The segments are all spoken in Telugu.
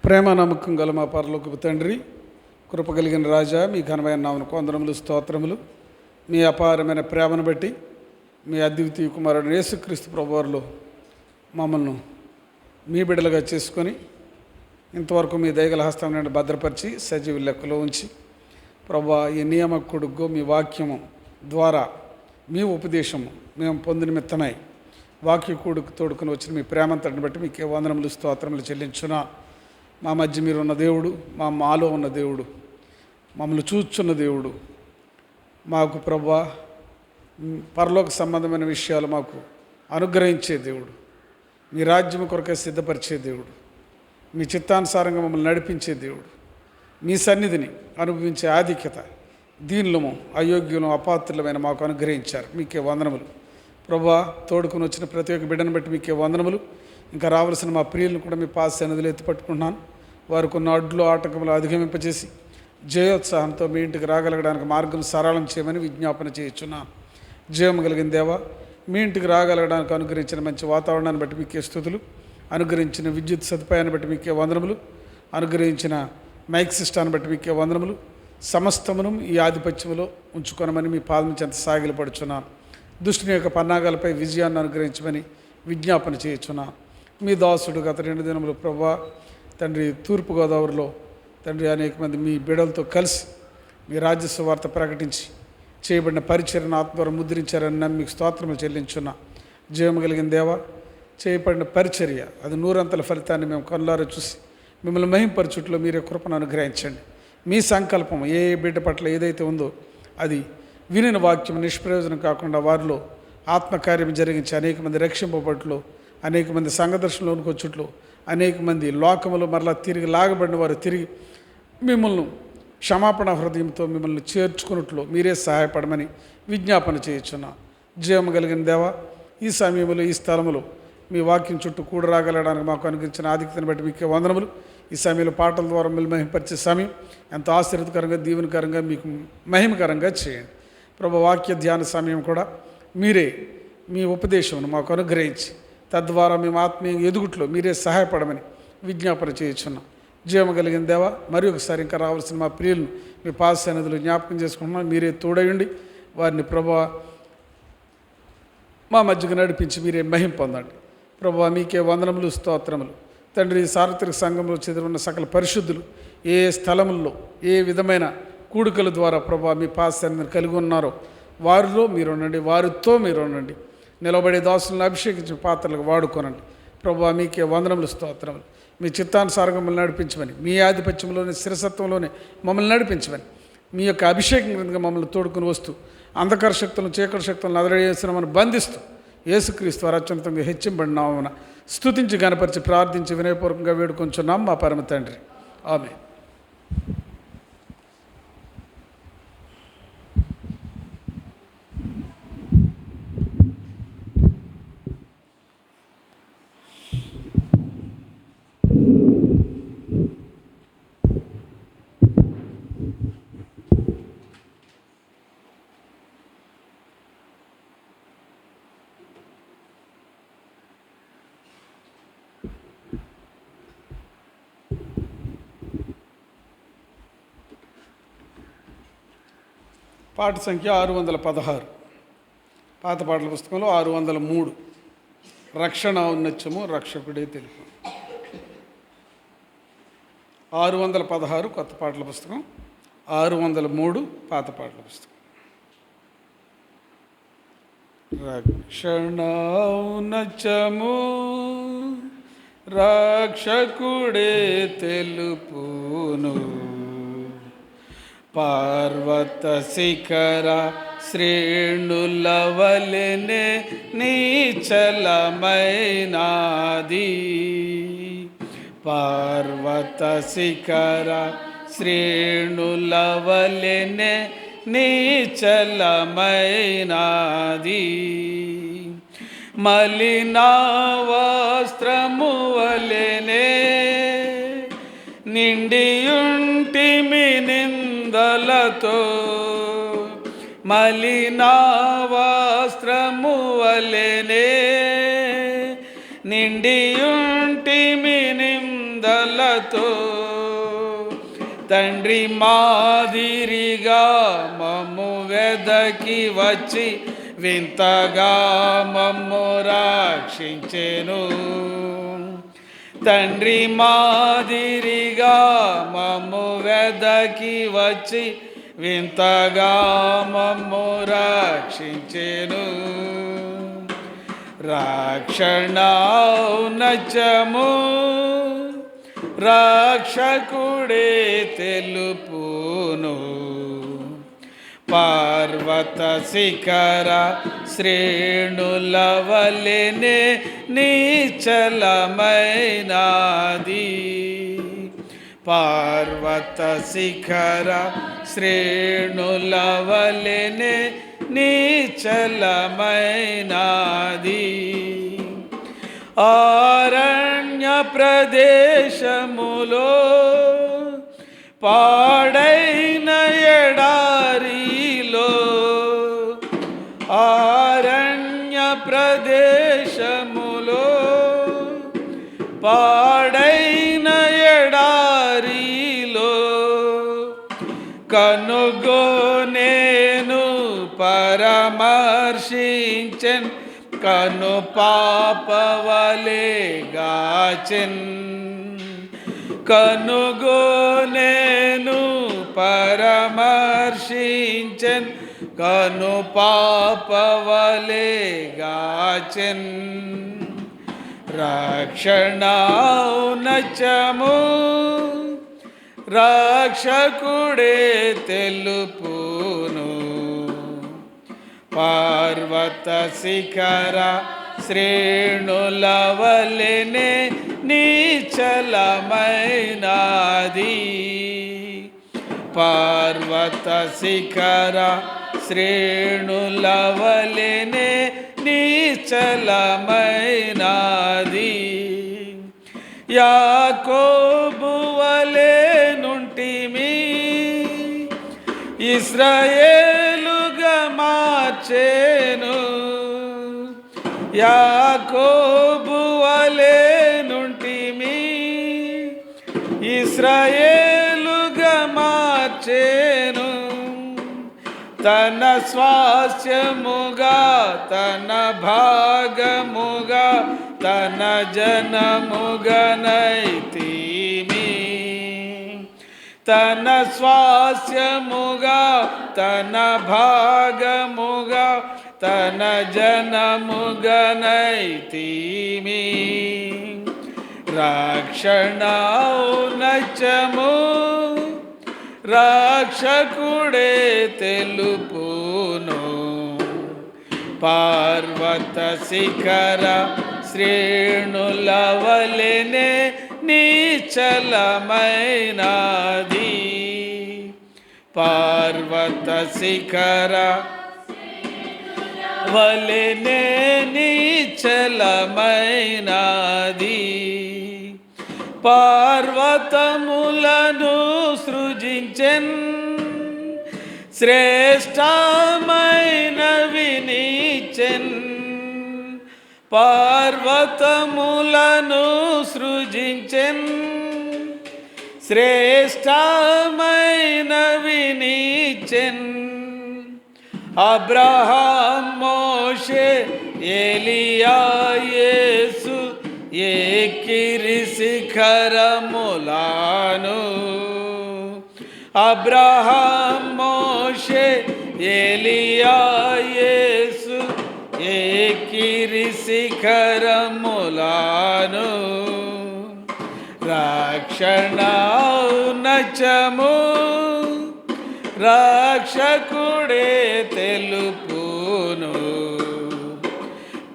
ప్రేమ నమ్మకం గల మా పరలోకపు తండ్రి, కృప కలిగిన రాజా, మీ ఘనమైన నామమునకు వందనములు, స్తోత్రములు. మీ అపారమైన ప్రేమను బట్టి మీ అద్వితీయ కుమారుడు యేసుక్రీస్తు ప్రభువారిలో మమ్మల్ని మీ బిడ్డలుగా చేసుకొని ఇంతవరకు మీ దయగల హస్తం నుండి భద్రపరిచి సజీవ లెక్కలో ఉంచి ప్రభువా, ఈ నియామకుడుగో మీ వాక్యము ద్వారా మీ ఉపదేశము మేము పొందిన మిత్తమై వాక్య కూడుకు తోడుకుని వచ్చిన మీ ప్రేమంతటిని బట్టి మీకే వందనములు, స్తోత్రములు చెల్లించున్నా. మా మధ్య మీరు ఉన్న దేవుడు, మాలో ఉన్న దేవుడు, మమ్మల్ని చూచున్న దేవుడు, మాకు ప్రభువా పరలోక సంబంధమైన విషయాలు మాకు అనుగ్రహించే దేవుడు, మీ రాజ్యం కొరకే సిద్ధపరిచే దేవుడు, మీ చిత్తానుసారంగా మమ్మల్ని నడిపించే దేవుడు, మీ సన్నిధిని అనుభవించే ఆధిక్యత దీనులము అయోగ్యులు అపాత్రులమైన మాకు అనుగ్రహించారు. మీకే వందనములు ప్రభువా. తోడుకుని వచ్చిన ప్రతి ఒక్క బిడ్డను బట్టి మీకే వందనములు. ఇంకా రావాల్సిన మా ప్రియులను కూడా మీ పాస్ సన్నిధిలో ఎత్తిపట్టుకుంటున్నాను. వారు కొన్ని అడ్లు ఆటకములు అధిగమింపజేసి జయోత్సాహంతో మీ ఇంటికి రాగలగడానికి మార్గం సరళం చేయమని విజ్ఞాపన చేయుచున్నాను. జయం కలిగిన దేవా, మీ ఇంటికి రాగలగడానికి అనుగ్రహించిన మంచి వాతావరణాన్ని బట్టి మీకే స్తుతులు, అనుగ్రహించిన విద్యుత్ సదుపాయాన్ని బట్టి మీకే వందనములు, అనుగ్రహించిన మైక్ సిస్టాన్ని బట్టి మీకే వందనములు. సమస్తమును ఈ ఆధిపత్యంలో ఉంచుకొనమని మీ పాదం చెంత సాగిలపడుచున్నాను. దుష్టుని యొక్క పన్నాగాలపై విజయాన్ని అనుగ్రహించమని విజ్ఞాపన చేయుచున్నాను. మీ దాసుడు గత 2 దినములు ప్రభువా తండ్రి తూర్పుగోదావరిలో తండ్రి అనేక మంది మీ బిడ్డలతో కలిసి మీ రాజ్య సువార్త ప్రకటించి చేయబడిన పరిచర్యను ఆత్మ ద్వారా ముద్రించారని నమ్మి మీకు స్తోత్రములు చెల్లించున్నా. జయము కలిగిన దేవా, చేయబడిన పరిచర్య అది 100 ఫలితాన్ని మేము కనులారా చూసి మిమ్మల్ని మహింపరచుట్లో మీరే కృపను అనుగ్రహించండి. మీ సంకల్పం ఏ బిడ్డ పట్ల ఏదైతే ఉందో అది వినిన వాక్యం నిష్ప్రయోజనం కాకుండా వారిలో ఆత్మకార్యం జరిగించి అనేక మంది రక్షింపబట్లు, అనేక మంది సంఘదర్శనంలోనికి వచ్చుట్లు, అనేక మంది లోకములు మరలా తిరిగి లాగబడిన వారు తిరిగి మిమ్మల్ని క్షమాపణ హృదయంతో మిమ్మల్ని చేర్చుకున్నట్లు మీరే సహాయపడమని విజ్ఞాపన చేయుచున్నా. జయము కలిగిన దేవా, ఈ సమయంలో ఈ స్థలములో మీ వాక్యం చుట్టూ కూడా రాగలడానికి మాకు అనుగ్రహించిన ఆధిక్యతను బట్టి మీకే వందనములు. ఈ సమయంలో పాటల ద్వారా మిమ్మల్ని మహిమపరిచే సమయం ఎంతో ఆశీర్వదకరంగా, దీవెనకరంగా, మీకు మహిమకరంగా చేయండి ప్రభు. వాక్య ధ్యాన సమయం కూడా మీరే మీ ఉపదేశమును మాకు అనుగ్రహించి తద్వారా మేము ఆత్మీయ ఎదుగుట్లో మీరే సహాయపడమని విజ్ఞాపన చేయుచున్నాం. జీవము కలిగిన దేవా, మరి ఒకసారి ఇంకా రావాల్సిన మా ప్రియులను మీ పాద సన్నిధిలో జ్ఞాపకం చేసుకుంటున్నాం. మీరే తోడయుండి వారిని ప్రభువా మా మధ్యకు నడిపించి మీరే మహిమ పొందండి ప్రభువా. మీకే వందనములు, స్తోత్రములు తండ్రి. సార్వత్రిక సంఘంలో చెదిరిన్న సకల పరిశుద్ధులు ఏ స్థలముల్లో ఏ విధమైన కూడికల ద్వారా ప్రభువా మీ పాద సన్నిధిని కలిగి ఉన్నారో వారిలో మీరు ఉండండి, వారితో మీరు ఉండండి. నిలబడే దాసులను అభిషేకించిన పాత్రలకు వాడుకోనండి ప్రభువా. మీకే వందనములు, స్తోత్రములు. మీ చిత్తానుసారంగా మమ్మల్ని నడిపించమని, మీ ఆధిపత్యంలోనే శిరసత్వంలోనే మమ్మల్ని నడిపించమని, మీ యొక్క అభిషేకం క్రిందగా మమ్మల్ని తోడుకుని వస్తూ అంధకార శక్తులను, చీకటి శక్తులను అదరవేసినమని బంధిస్తూ యేసుక్రీస్తు అత్యున్నతంగా హెచ్చింబడిన నామమున స్తుతించి గణపరిచి ప్రార్థించి వినయపూర్వకంగా వేడుకొంచున్నాం మా పరమ తండ్రి. ఆమేన్. పాట సంఖ్య 616, పాత పాటల పుస్తకంలో 603. రక్షణ ఔన్నత్యము రక్షకుడే తెలుపు. 616 కొత్త పాటల పుస్తకం, 603 పాత పాటల పుస్తకం. రక్షణ ఔన్నత్యము రక్షకుడే తెలుపును, పర్వత శిఖర శ్రేణుల వలెనే నీచలమైనాది. పర్వత శిఖర శ్రేణుల వలెనే నీచలమైనాది. మలిన వస్త్రము వలెనే నిండియుంటిమి నిందలతో, మలిన వస్త్రము వలెనే నిండియుంటిమి నిందలతో. నిందలతో తండ్రి మాదిరిగా మమ్ము వెదకి వచ్చి వింతగా మమ్ము రక్షించెను. తండ్రి మాదిరిగా మమ్ము వెదకి వచ్చి వింతగా మమ్ము రక్షించెను. రక్షణ ఔన్నత్యము రక్షకుడే తెలుపును. పర్వత శిఖర శ్రేణుల వలెనే నిశ్చలమైనది. పర్వత శిఖర శ్రేణుల వలెనే నిశ్చలమైనది. అరణ్య ప్రదేశములో పాడైన ఎడారిలో, అరణ్య ప్రదేశములో పాడైన ఎడారిలో కనుగొనేను పరామర్శించెన్ కను పాపవలే గాచెన్. కనుగొనేను పరామర్శించెన్ కను పాపవలే గాచెన్. రక్షణ ఔన్నత్యము రక్షకుడే తెలుపును. పర్వత శిఖర శ్రేణుల వలెనే నిశ్చలమైనది. పర్వత శిఖర శ్రేణుల వలెనే నిశ్చలమైనది. యాకోబు వలె నుంటిమి ఇశ్రాయేలుగా మార్చెను. యాకోబు వలె నుంటిమి ఇశ్రాయేలుగా మార్చెను. తన స్వాస్థ్యముగా తన భాగముగా తన జనముగనైతిమి. తన స్వాస్థ్యముగా తన భాగముగా తన జనముగనైతిమి. రక్షణ ఔన్నత్యము రక్షకుడే తెలుపును. పర్వత శిఖర శ్రేణుల వలెనే నిశ్చలమైనది. పర్వత శిఖర వలెనే నిశ్చలమైనది. పర్వతములను సృజించెన్ శ్రేష్టమైనవి నిచ్చెన్. పర్వతములను సృజించెన్ శ్రేష్టమైనవి నిచ్చెన్. అబ్రహాం మోషే ఏలియా యేసు ఎక్కిరి శిఖరములను. అబ్రహాం మోషే ఏలియా యేసు ఎక్కిరి శిఖరములను. రక్షణ ఔన్నత్యము రక్షకుడే తెలుపును.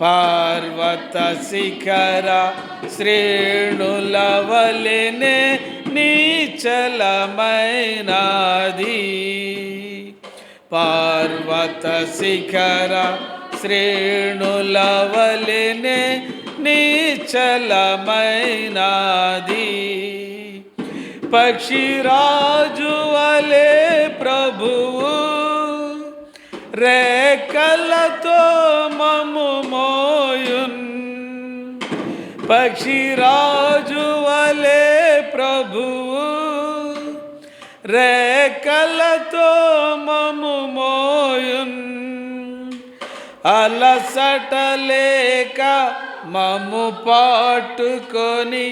పర్వత శిఖర శ్రేణుల వలెనే నిశ్చలమైనది. పర్వత శిఖర శ్రేణుల వలెనే నిశ్చలమైనది. పక్షిరాజు వలె ప్రభువు రేఖలతో మమ్ము మోయున్. పక్షిరాజు వలె ప్రభువు రేఖలతో మము మోయున్, అలసటలేక మము పట్టుకొని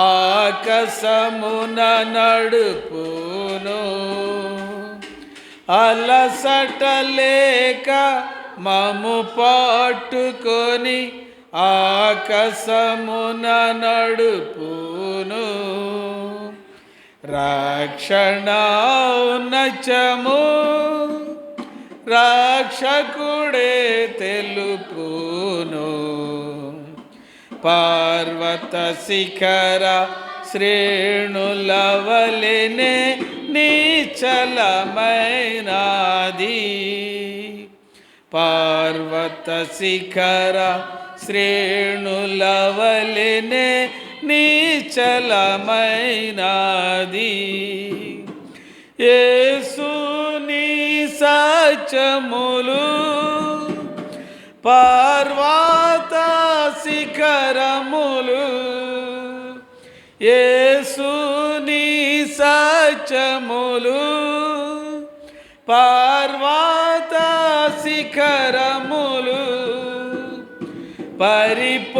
ఆకాశమున నడుపును. అలసటలేక మము పట్టుకొని ఆకాశమున నడుపును. రక్షణ ఔన్నత్యము రక్షకుడే తెలుపును. పర్వత శిఖర శ్రేణుల వలెనే నిశ్చలమైనది. పర్వత శిఖర శ్రేణుల వలెనే నిశ్చలమైనది. యేసుని సత్యములు పర్వత శిఖరములు, యేసుని సత్యములు పర్వత శిఖరములు, పరిపూర్ణమగు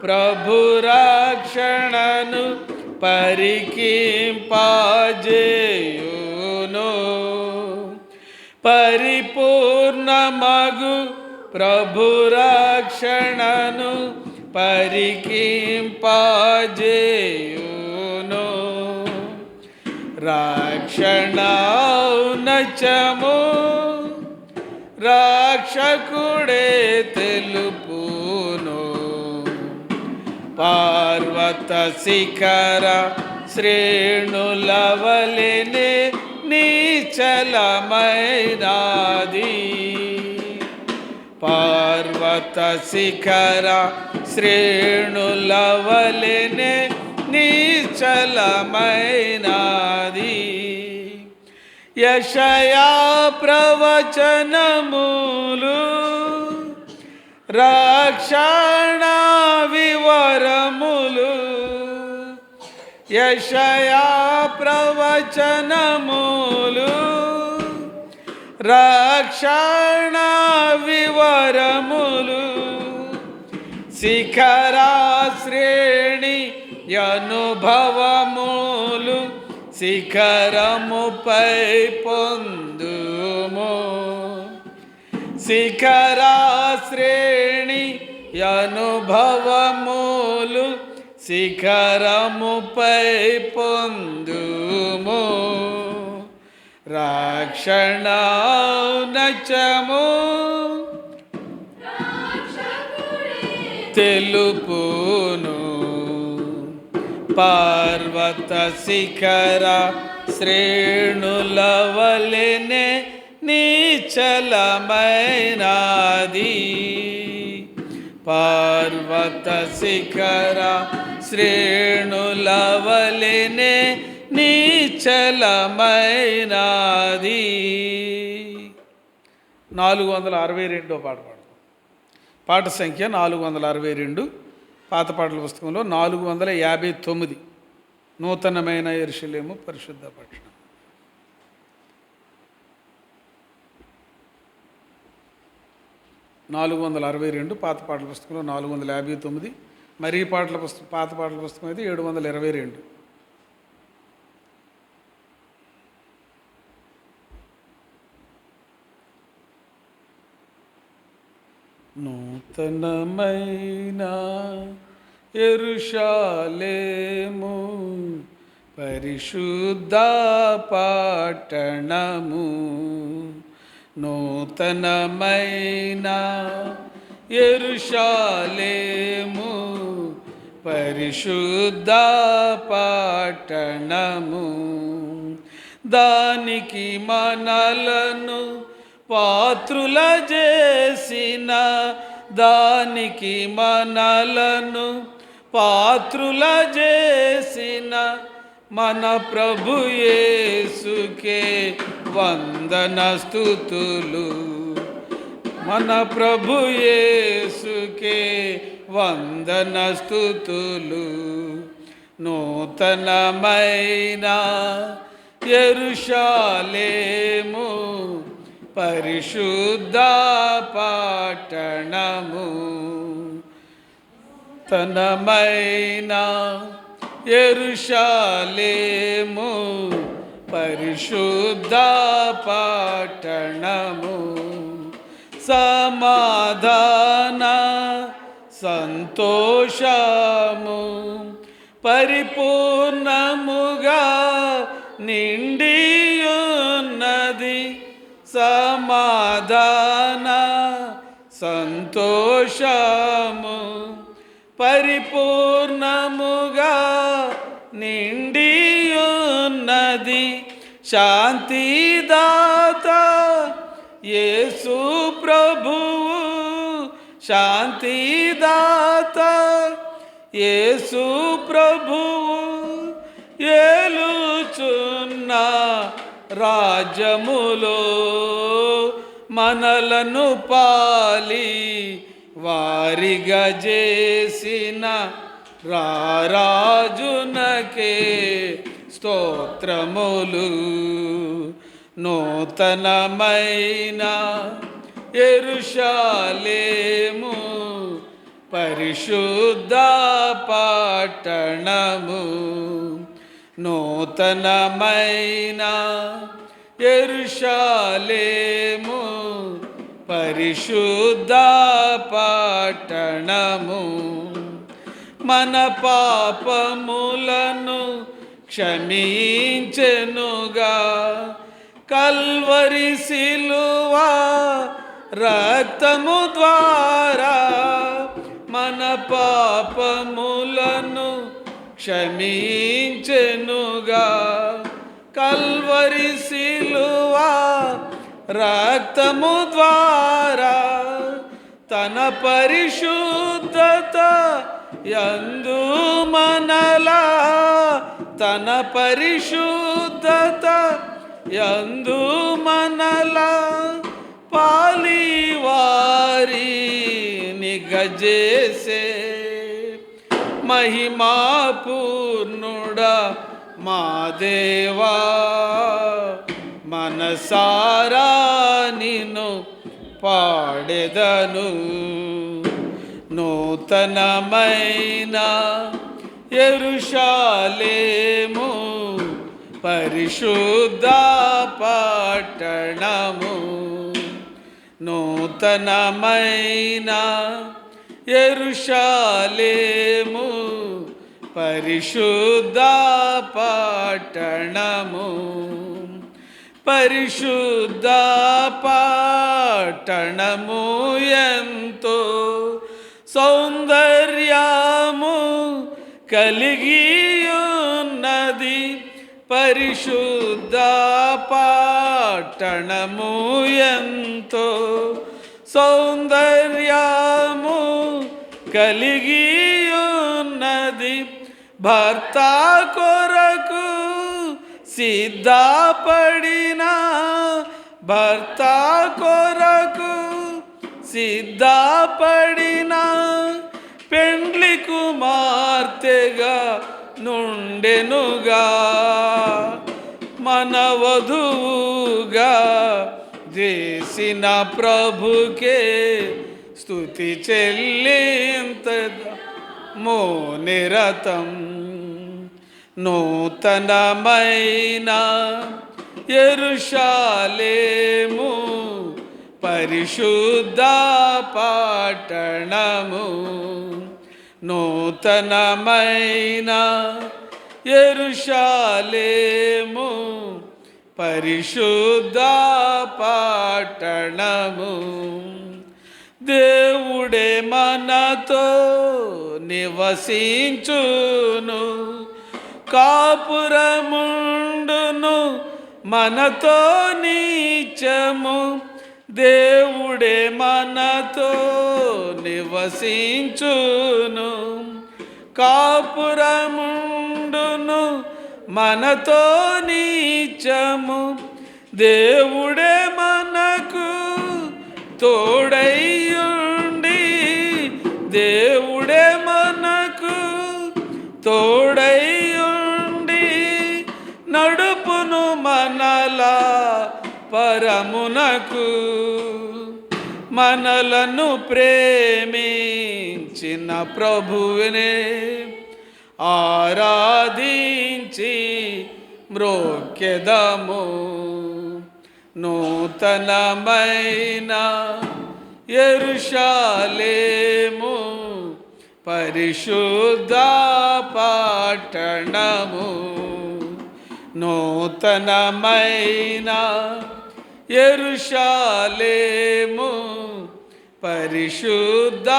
ప్రభు రక్షణను పరికింపజేయును. పరిపూర్ణమగు ప్రభు రక్షణను పరికింపజేయును. రక్షణ ఔన్నత్యము రక్షకుడే తెలుపును. పర్వత శిఖర శ్రేణుల వలెనే నిశ్చలమైనది. పర్వత శిఖర శ్రేణుల వలెనే నిశ్చలమైనది. యెషయా ప్రవచనములు రక్షణ వివరములు, యెషయా ప్రవచనములు రక్షణ వివరములు, శిఖర శ్రేణి అనుభవములు శిఖరముపై పొందుము. శిఖర శ్రేణి అనుభవములు శిఖరముపై పొందుము. రక్షణ ఔన్నత్యము తెలుపును. పర్వత శిఖర శ్రేణుల వలెనే నిశ్చలమైనది. పర్వత శిఖర శ్రేణుల వలెనే నిశ్చలమైనది. 462 పాట పాడతాం. పాట సంఖ్య 462. పాత పాటల పుస్తకంలో 459. నూతనమైన యెరూషలేము పరిశుద్ధ పట్టణం. (462) పాత పాటల పుస్తకంలో 459. మరి పాటల పుస్తకం పాత పాటల పుస్తకం అయితే 722. నూతనమైన యెరూషలేము పరిశుద్ధ పట్టణము, నూతనమైన యెరూషలేము పరిశుద్ధ పట్టణము, దానికి మనలను పాత్రుల చేసిన, దానికి మనలను పాత్రుల చేసిన మన ప్రభు యేసుకే వందన స్తుతులు, మన ప్రభు యేసుకే వందన స్తుతులు. నూతనమైన యెరూషలేము పరిశుద్ధ పట్టణము. తనమైన యెరూషలేము పరిశుద్ధ పట్టణము. సమాధాన సంతోషము పరిపూర్ణముగా నిండియున్నది. సమాధాన సంతోషము పరిపూర్ణముగా నిండియున్నది. శాంతిదాత యేసు ప్రభువు, శాంతిదాత యేసు ప్రభువు ఏలుచున్న రాజ్యములో మనలను పాలి వారిగా చేసిన రారాజునకే స్తోత్రములు. నూతనమైన యెరూషలేము పరిశుద్ధ పట్టణము. నూతనమైన యెరూషలేము పరిశుద్ధ పట్టణము. మన పాపములను క్షమించెనుగా కల్వరి సిలువ రక్తము ద్వారా. మన పాపములను క్షమించెనుగా కల్వరి సిలువ రక్తము ద్వారా. తన పరిశుద్ధత యందు మనలా, తన పరిశుద్ధత యందు మనలా పాలివారిని గజేసే మహిమాపూర్ణుడా మా దేవా. మనసారా నిన్ను పాడెదను. నూతనమైన యెరూషలేము పరిశుద్ధ పట్టణము. నూతనమైన యెరూషలేము పరిశుద్ధ పట్టణము. పరిశుద్ధ పట్టణము ఎంతో సౌందర్యము కలిగియున్నది. పరిశుద్ధ పట్టణము ఎంతో సౌందర్యము కలిగియున్నది. భర్త కొరకు సిద్ధపడిన, భర్త కొరకు సిద్ధపడిన పెండ్లి కుమార్తెగా నుండెనుగా. మన వధువుగా చేసిన ప్రభుకే స్తుతి చెల్లింతము నిరతం. నూతనమైన యెరూషలేము పరిశుద్ధ పట్టణము. నూతనమైన యెరూషలేము పరిశుద్ధ పట్టణము. దేవుడే మనతో నివసించును, కాపురముండును మనతో నిత్యము. దేవుడే మనతో నివసించును, కాపురముండును మనతో నిత్యము. దేవుడే మనకు తోడైయుండి, దేవుడే మనకు తోడై పరమునకు మనలను ప్రేమించిన ప్రభువునే ఆరాధించి మ్రోక్కెదము. నూతనమైన యెరూషలేము పరిశుద్ధ పట్టణము. నూతనమైన యెరూషలేము పరిశుద్ధ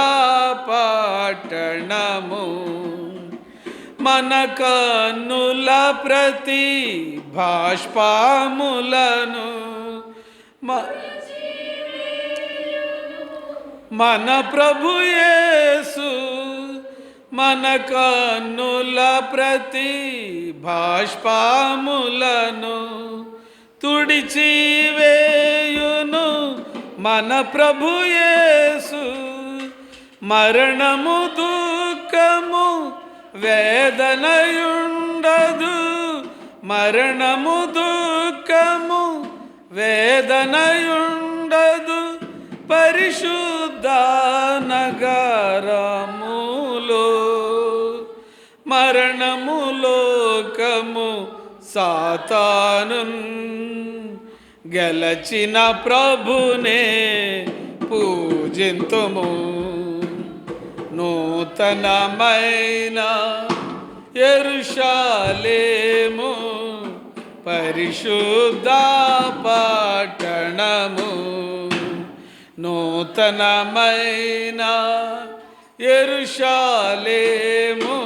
పట్టణము. మన కన్నుల ప్రతి బాష్పములను మన ప్రభు యేసు మన కన్నుల ప్రతి బాష్పములను తుడిచివేయును మన ప్రభు యేసు. మరణము దుఃఖము వేదనయుండదు, మరణము దుఃఖము వేదనయుండదు పరిశుద్ధ నగరములో. మరణము లోకము సాతాను గెలచిన ప్రభునే పూజింతుము. నూతనమైన యెరూషలేము పరిశుద్ధ పట్టణము. నూతనమైన యెరూషలేము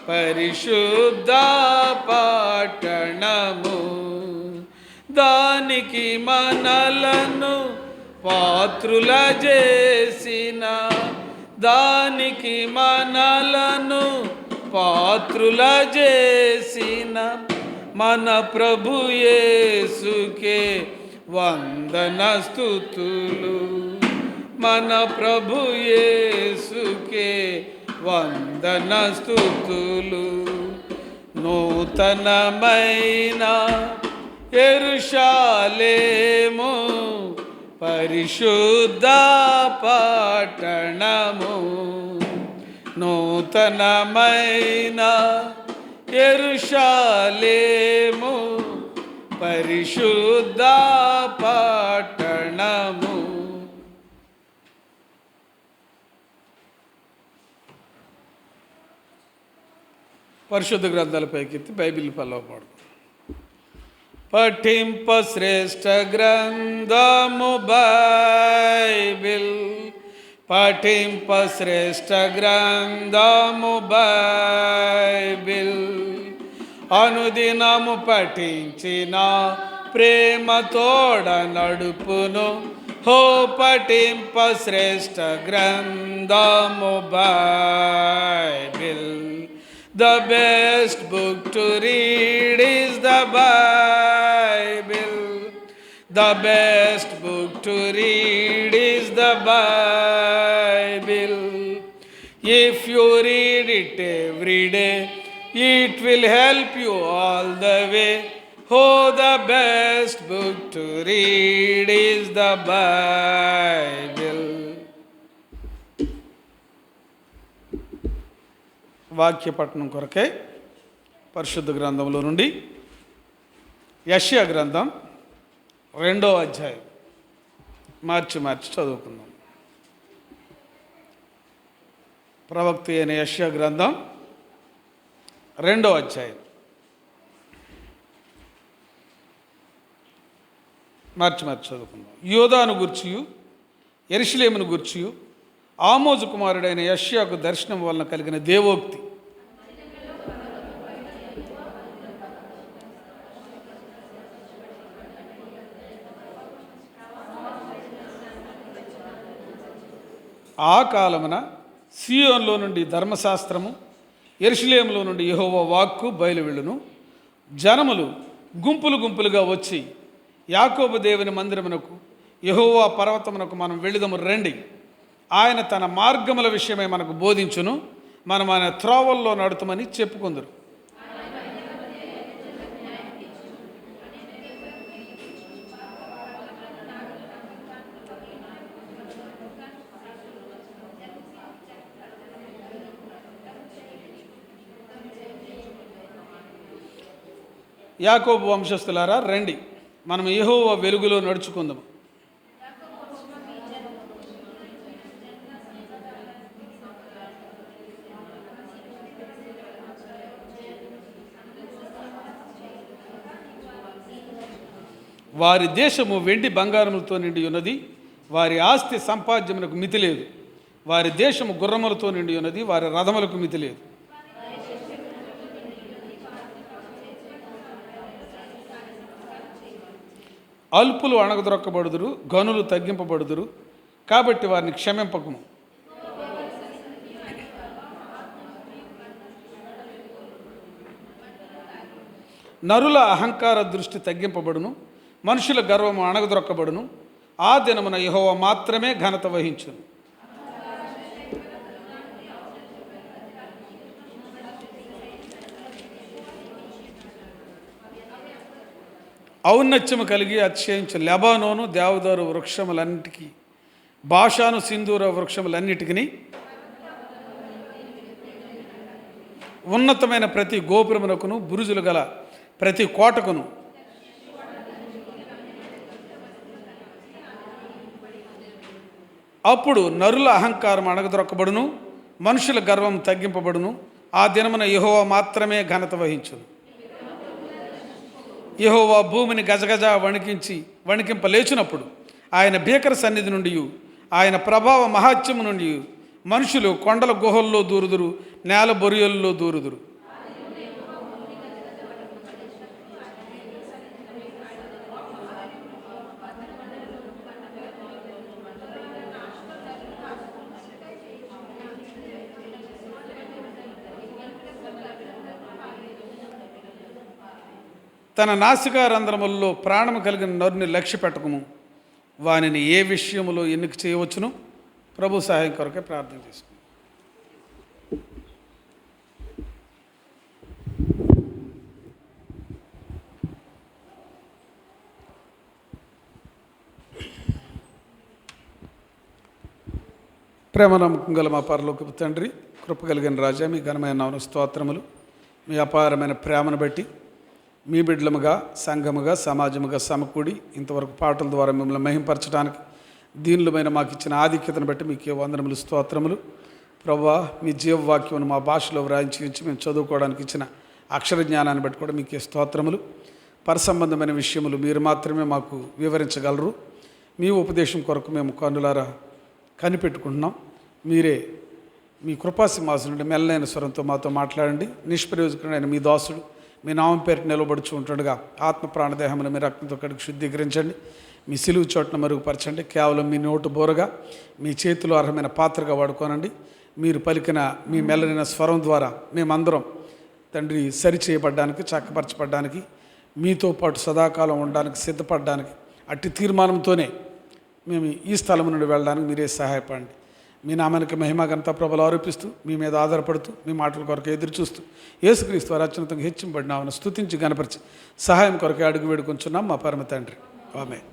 పరిశుద్ధ పట్టణము. దానికి మనలను పాత్రుల చేసిన, దానికి మనలను పాత్రుల చేసిన మన ప్రభు యేసుకే వందన స్తుతులు. మన ప్రభు యేసుకే వందన స్తుతులు. నూతనమైన యెరూషలేము పరిశుద్ధ పట్టణము. నూతనమైన యెరూషలేము పరిశుద్ధ పట్టణము. పరిశుద్ధ గ్రంథాలపైకెత్తి బైబిల్ పల్లవపాడు. పఠింప శ్రేష్ఠ గ్రంథము బైబిల్, పఠింప శ్రేష్ఠ గ్రంథము బైబిల్. అనుదినము పఠించిన ప్రేమతోడ నడుపును. హో పఠింప శ్రేష్ఠ గ్రంథము Bible. The best book to read is the Bible. The best book to read is the Bible. If you read it every day, it will help you all the way. Oh, the best book to read is the Bible. వాక్య పఠనం కొరకై పరిశుద్ధ గ్రంథంలో నుండి యెషయా గ్రంథం 2వ అధ్యాయం మార్చి చదువుకుందాం. ప్రవక్త అయిన యెషయా గ్రంథం 2వ అధ్యాయం మార్చి చదువుకుందాం. యోదాను గూర్చియు యెరూషలేమును గూర్చియు ఆమోజు కుమారుడైన యెషయాకు దర్శనం వలన కలిగిన దేవోక్తి. ఆ కాలమున సీయోనులో నుండి ధర్మశాస్త్రము, యెరూషలేములో నుండి యెహోవా వాక్కు బయలువెళ్ళును. జనములు గుంపులు గుంపులుగా వచ్చి యాకోబు దేవుని మందిరమునకు, యెహోవా పర్వతమునకు మనం వెళ్ళుదము రండి. ఆయన తన మార్గముల విషయమై మనకు బోధించును, మనం ఆయన త్రోవల్లో నడుతుమని చెప్పుకుందరు. యాకోబు వంశస్థులారా రండి, మనం యెహోవా వెలుగులో నడుచుకుందాము. వారి దేశము వెండి బంగారములతో నిండి ఉన్నది, వారి ఆస్తి సంపాద్యమునకు మితి లేదు. వారి దేశము గుర్రములతో నిండి ఉన్నది, వారి రథములకు మితి లేదు. అల్పులు అణగదొరక్కబడుదురు, గనులు తగ్గింపబడుదురు, కాబట్టి వారిని క్షమింపకుము. నరుల అహంకార దృష్టి తగ్గింపబడును, మనుషుల గర్వము అణగదొరక్కబడును. ఆ దినమున యెహోవా మాత్రమే ఘనత వహించును. ఔన్నత్యము కలిగి అతిశయించు లెబానోను దేవదారు వృక్షములన్నిటికీ, బాషాను సింధూర వృక్షములన్నిటికీ, ఉన్నతమైన ప్రతి గోపురమునకును బురుజులు గల ప్రతి కోటకును, అప్పుడు నరుల అహంకారం అణగదొరక్కబడును, మనుషుల గర్వం తగ్గింపబడును. ఆ దినమున యెహోవా మాత్రమే ఘనత వహించును. యెహోవా భూమిని గజగజ వణికింపలేచినప్పుడు ఆయన భీకర సన్నిధి నుండి, ఆయన ప్రభావ మహాత్యము నుండి మనుషులు కొండల గుహల్లో దూరుదురు, నేల బొరియల్లో దూరుదురు. తన నాసికా రంధ్రములలో ప్రాణము కలిగిన నరుని లక్ష్య పెట్టకము. వానిని ఏ విషయములో ఎన్నిక చేయవచ్చును? ప్రభు సహాయం కొరకే ప్రార్థన చేసుకుందాం. ప్రేమ నమ్మకం గల మా పరలోకపు తండ్రి, కృప కలిగిన రాజా, మీ ఘనమైన నామమునకు స్తోత్రములు. మీ అపారమైన ప్రేమను బట్టి మీ బిడ్డలముగా, సంఘముగా, సమాజముగా సమకూడి ఇంతవరకు పాటల ద్వారా మిమ్మల్ని మహింపరచడానికి దీనులమైన మాకు ఇచ్చిన ఆధిక్యతను బట్టి మీకే వందనములు, స్తోత్రములు. ప్రభువా, మీ జీవవాక్యమును మా భాషలో వ్రాయించి ఉంచి మేము చదువుకోవడానికి ఇచ్చిన అక్షర జ్ఞానాన్ని బట్టి కూడా మీకే స్తోత్రములు. పరసంబంధమైన విషయములు మీరు మాత్రమే మాకు వివరించగలరు. మీ ఉపదేశం కొరకు మేము కన్నులారా కనిపెట్టుకుంటున్నాం. మీరే మీ కృపాసింహాసనం నుండి మెల్లైన స్వరంతో మాతో మాట్లాడండి. నిష్ప్రయోజకుడైన మీ దాసుడు మీ నామం పేరు నిలబడుచు ఉంటుండగా ఆత్మ ప్రాణదేహమును మీ రక్తంతో కడిగి శుద్ధీకరించండి. మీ సిలువు చోటును మరుగుపరచండి. కేవలం మీ నోటు బోరగా, మీ చేతిలో అర్హమైన పాత్రగా వాడుకోనండి. మీరు పలికిన మీ మెల్లైన స్వరం ద్వారా మేమందరం తండ్రి సరిచేయబడ్డానికి, చక్కపరచబడ్డానికి, మీతో పాటు సదాకాలం ఉండడానికి సిద్ధపడడానికి అట్టి తీర్మానంతోనే మేము ఈ స్థలం నుండి వెళ్ళడానికి మీరే సహాయపడండి. మీ నామానికి మహిమ ఘనత ప్రభువులు ఆరోపిస్తూ, మీ మీద ఆధారపడుతూ, మీ మాటల కొరకు ఎదురు చూస్తూ, యేసుక్రీస్తు వారి అత్యున్నతంగా హెచ్చింపబడినామని స్తుతించి గణపరిచి సహాయం కొరకే అడుగు వేడుకొంచున్నాం మా పరమ తండ్రి. ఆమేన్.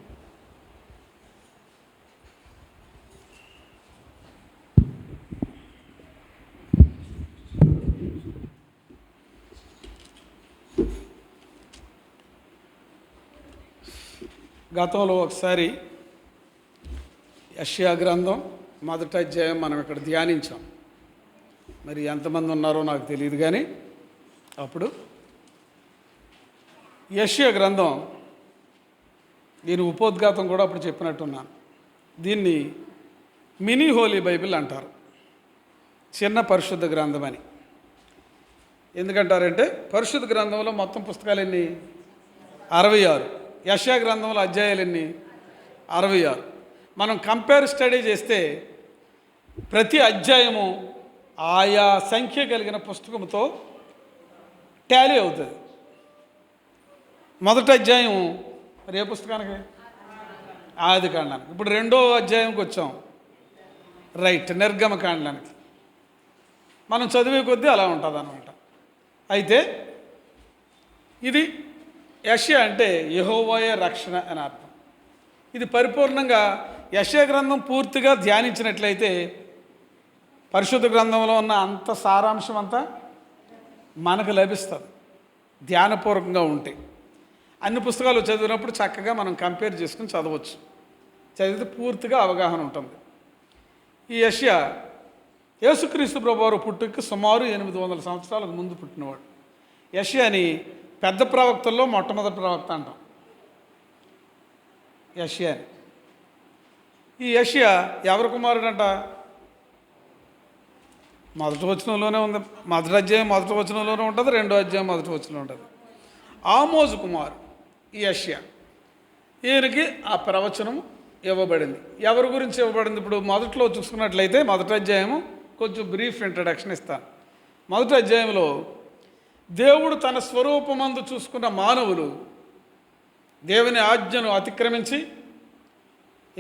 గతంలో ఒకసారి యెషయా గ్రంథం మొదటి అధ్యాయం మనం ఇక్కడ ధ్యానించాం. మరి ఎంతమంది ఉన్నారో నాకు తెలియదు, కానీ అప్పుడు యెషయా గ్రంథం, దీని ఉపోద్ఘాతం కూడా అప్పుడు చెప్పినట్టున్నాను. దీన్ని మినీ హోలీ బైబిల్ అంటారు, చిన్న పరిశుద్ధ గ్రంథం అని. ఎందుకంటారంటే పరిశుద్ధ గ్రంథంలో మొత్తం పుస్తకాలు ఎన్ని? 66. యెషయా గ్రంథంలో అధ్యాయాలు ఎన్ని? 66. మనం కంపేర్ స్టడీ చేస్తే ప్రతి అధ్యాయము ఆయా సంఖ్య కలిగిన పుస్తకంతో టాలీ అవుతుంది. మొదటి అధ్యాయం మరి ఏ పుస్తకానికి? ఆదికాండానికి. ఇప్పుడు రెండో అధ్యాయంకి వచ్చాం, రైట్, నిర్గమకాండానికి. మనం చదివే కొద్దీ అలా ఉంటుంది అన్నమాట. అయితే ఇది యెషయా అంటే యెహోవాయే రక్షణ అని అర్థం. ఇది పరిపూర్ణంగా యెషయా గ్రంథం పూర్తిగా ధ్యానించినట్లయితే పరిశుద్ధ గ్రంథంలో ఉన్న అంత సారాంశం అంతా మనకు లభిస్తుంది ధ్యానపూర్వకంగా ఉంటే. అన్ని పుస్తకాలు చదివినప్పుడు చక్కగా మనం కంపేర్ చేసుకుని చదవచ్చు, చదివితే పూర్తిగా అవగాహన ఉంటుంది. ఈ యెషయా యేసుక్రీస్తు ప్రభువారు పుట్టుకి సుమారు 800 సంవత్సరాలకు ముందు పుట్టినవాడు. యెషయాని పెద్ద ప్రవక్తల్లో మొట్టమొదటి ప్రవక్త అంటాం యెషయాని. ఈ యెషయా ఎవరి కుమారుడంట? మొదటి వచనంలోనే ఉంది. మొదటి అధ్యాయం మొదటి వచనంలోనే ఉంటుంది, రెండో అధ్యాయం మొదటి వచనంలో ఉంటుంది. ఆమోజు కుమారు ఈ యెషయా. ఈయనకి ఆ ప్రవచనం ఇవ్వబడింది. ఎవరి గురించి ఇవ్వబడింది? ఇప్పుడు మొదట్లో చూసుకున్నట్లయితే మొదటి అధ్యాయము కొంచెం బ్రీఫ్ ఇంట్రడక్షన్ ఇస్తాను. మొదటి అధ్యాయంలో దేవుడు తన స్వరూపమందు చూసుకున్న మానవులు దేవుని ఆజ్ఞను అతిక్రమించి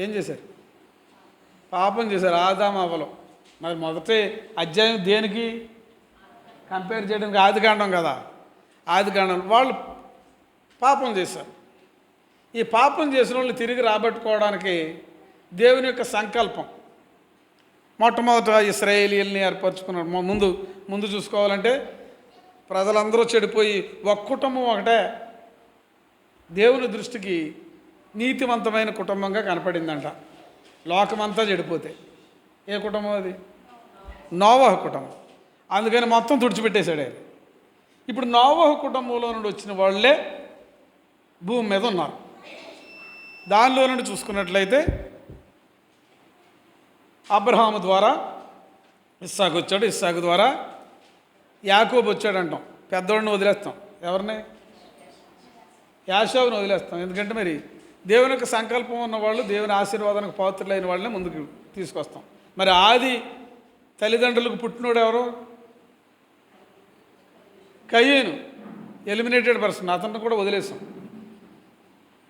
ఏం చేశారు? పాపం చేశారు. ఆదాము అవ్వలు. మరి మొదటి అధ్యాయం దేనికి కంపేర్ చేయడానికి? ఆదికాండం కదా. ఆదికాండం వాళ్ళు పాపం చేశారు. ఈ పాపం చేసిన వాళ్ళు తిరిగి రాబట్టుకోవడానికి దేవుని యొక్క సంకల్పం. మొట్టమొదట ఇశ్రాయేలీయుల్ని ఏర్పరచుకున్నారు. ముందు చూసుకోవాలంటే ప్రజలందరూ చెడిపోయి ఒక కుటుంబం ఒకటే దేవుని దృష్టికి నీతివంతమైన కుటుంబంగా కనపడిందంట. లోకమంతా చెడిపోతే ఏ కుటుంబం అది? నోవహు కుటుంబం. అందుకని మొత్తం తుడిచిపెట్టేశాడు ఆయన. ఇప్పుడు నోవహు కుటుంబంలో నుండి వచ్చిన వాళ్ళే భూమి మీద ఉన్నారు. దానిలో నుండి చూసుకున్నట్లయితే అబ్రహాము ద్వారా ఇస్సాకు వచ్చాడు, ఇస్సాకు ద్వారా యాకోబు వచ్చాడు అంటాం. పెద్దవాడిని వదిలేస్తాం. ఎవరిని? యాషోవుని వదిలేస్తాం. ఎందుకంటే మరి దేవుని యొక్క సంకల్పం ఉన్నవాళ్ళు, దేవుని ఆశీర్వాదానికి పాత్రులైన వాళ్ళని ముందుకు తీసుకొస్తాం. మరి ఆది తల్లిదండ్రులకు పుట్టినోడు ఎవరు? కయ్యేను. Eliminated person. అతన్ని కూడా వదిలేసాం.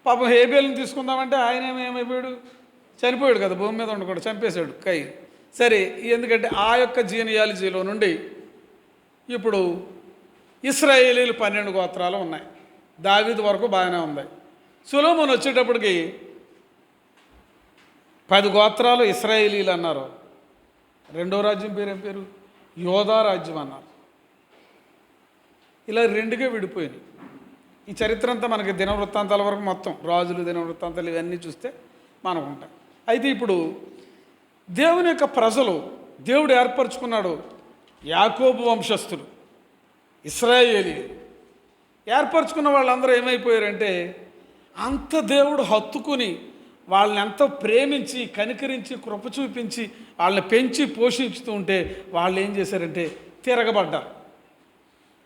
పాపం హేబేల్ని తీసుకుందామంటే ఆయన ఏమైపోయాడు? చనిపోయాడు కదా, భూమి మీద ఉండకూడదు, చంపేశాడు కయ్యి. సరే, ఎందుకంటే ఆ యొక్క జీనియాలజీలో నుండి ఇప్పుడు ఇశ్రాయేలీలు 12 గోత్రాలు ఉన్నాయి. దావీదు వరకు బాగానే ఉంది. సొలొమోను వచ్చేటప్పటికి 10 గోత్రాలు ఇశ్రాయేలీలు అన్నారు. రెండో రాజ్యం పేరు ఏం పేరు? యోధా రాజ్యం అన్నారు. ఇలా రెండుగా విడిపోయింది. ఈ చరిత్ర అంతా మనకి దినవృత్తాంతాల వరకు మొత్తం రాజులు దినవృత్తాంతాలు ఇవన్నీ చూస్తే మనకు ఉంటాయి. అయితే ఇప్పుడు దేవుని యొక్క ప్రజలు దేవుడు ఏర్పరచుకున్నాడు. యాకోబు వంశస్థులు ఇశ్రాయేలీయులు ఏర్పరచుకున్న వాళ్ళందరూ ఏమైపోయారంటే అంత దేవుడు హత్తుకుని వాళ్ళని ఎంతో ప్రేమించి కనికరించి కృప చూపించి వాళ్ళని పెంచి పోషించుతూ ఉంటే వాళ్ళు ఏం చేశారంటే తిరగబడ్డారు.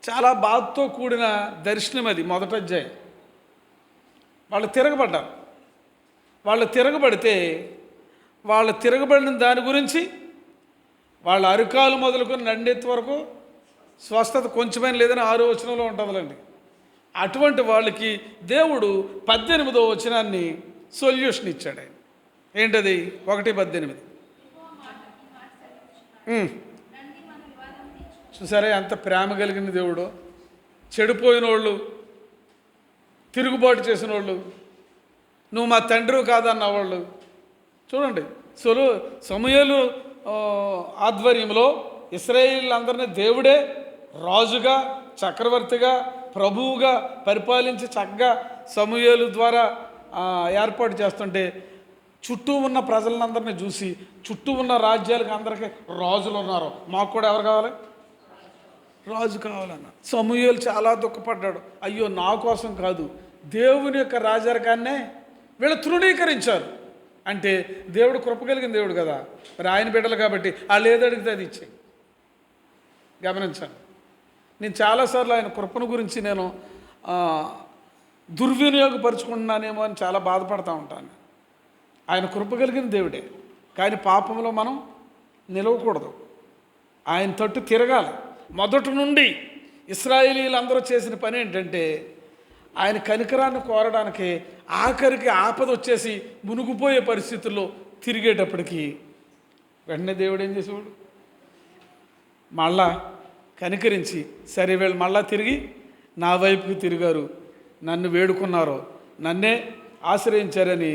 చాలా బాధతో కూడిన దర్శనం అది. మొదటి అధ్యాయం. వాళ్ళు తిరగబడ్డారు. వాళ్ళు తిరగబడితే వాళ్ళు తిరగబడిన దాని గురించి వాళ్ళ అరికాలు మొదలుకొని నండెత్తి వరకు స్వస్థత కొంచెమైన లేదని 6వ వచనంలో ఉంటుందండి. అటువంటి వాళ్ళకి దేవుడు 18వ వచనాన్ని సొల్యూషన్ ఇచ్చాడు. ఆయన ఏంటది? 1:18. చూసారా ఎంత ప్రేమ కలిగిన దేవుడు. చెడిపోయిన వాళ్ళు, తిరుగుబాటు చేసిన వాళ్ళు, నువ్వు మా తండ్రి కాదన్న వాళ్ళు చూడండి. సమూయేలు ఆధ్వర్యంలో ఇశ్రాయేలీయులందరినీ దేవుడే రాజుగా, చక్రవర్తిగా, ప్రభువుగా పరిపాలించి చక్కగా సమూయేలు ద్వారా ఏర్పాటు చేస్తుంటే చుట్టూ ఉన్న ప్రజలందరినీ చూసి చుట్టూ ఉన్న రాజ్యాలకు అందరికీ రాజులు ఉన్నారు, మాకు కూడా ఎవరు కావాలి? రాజు కావాలన్న. సమూయేలు చాలా దుఃఖపడ్డాడు. అయ్యో, నా కోసం కాదు, దేవుని యొక్క రాజరికాన్నే వీళ్ళు తృణీకరించారు. అంటే దేవుడు కృప కలిగిన దేవుడు కదా, మరి ఆయన బిడ్డలు కాబట్టి వాళ్ళు ఏది అడిగితే అది ఇచ్చాయి. గమనించాను. నేను చాలాసార్లు ఆయన కృపను గురించి నేను దుర్వినియోగపరుచుకుంటున్నానేమో అని చాలా బాధపడతా ఉంటాను. ఆయన కృప కలిగిన దేవుడే, కానీ పాపంలో మనం నిలవకూడదు. ఆయన తట్టు తిరగాలి. మొదటి నుండి ఇశ్రాయేలీయులందరూ చేసిన పని ఏంటంటే ఆయన కనికరాన్ని కోరడానికి ఆఖరికి ఆపద వచ్చేసి మునిగిపోయే పరిస్థితుల్లో తిరిగేటప్పటికి వెంటనే దేవుడు ఏం చేసేవాడు? మళ్ళా కనికరించి, సరే వీళ్ళు మళ్ళా తిరిగి నా వైపుకి తిరిగారు, నన్ను వేడుకున్నారు, నన్నే ఆశ్రయించారని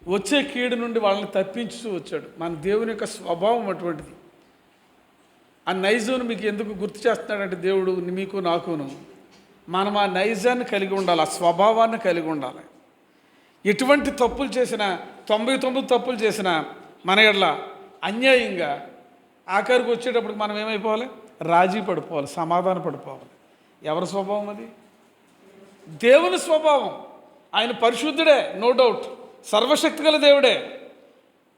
వచ్చే కీడు నుండి వాళ్ళని తప్పించుతూ వచ్చాడు. మన దేవుని యొక్క స్వభావం అటువంటిది. ఆ నైజును మీకు ఎందుకు గుర్తు చేస్తున్నాడంటే దేవుడు మీకు నాకును మనం ఆ నైజాన్ని కలిగి ఉండాలి, ఆ స్వభావాన్ని కలిగి ఉండాలి. ఎటువంటి తప్పులు చేసినా, 99 తప్పులు చేసినా మన ఎడల అన్యాయంగా ఆఖరికి వచ్చేటప్పటికి మనం ఏమైపోవాలి? రాజీ పడిపోవాలి, సమాధాన పడిపోవాలి. ఎవరి స్వభావం అది? దేవుని స్వభావం. ఆయన పరిశుద్ధుడే, నో డౌట్, సర్వశక్తి గల దేవుడే,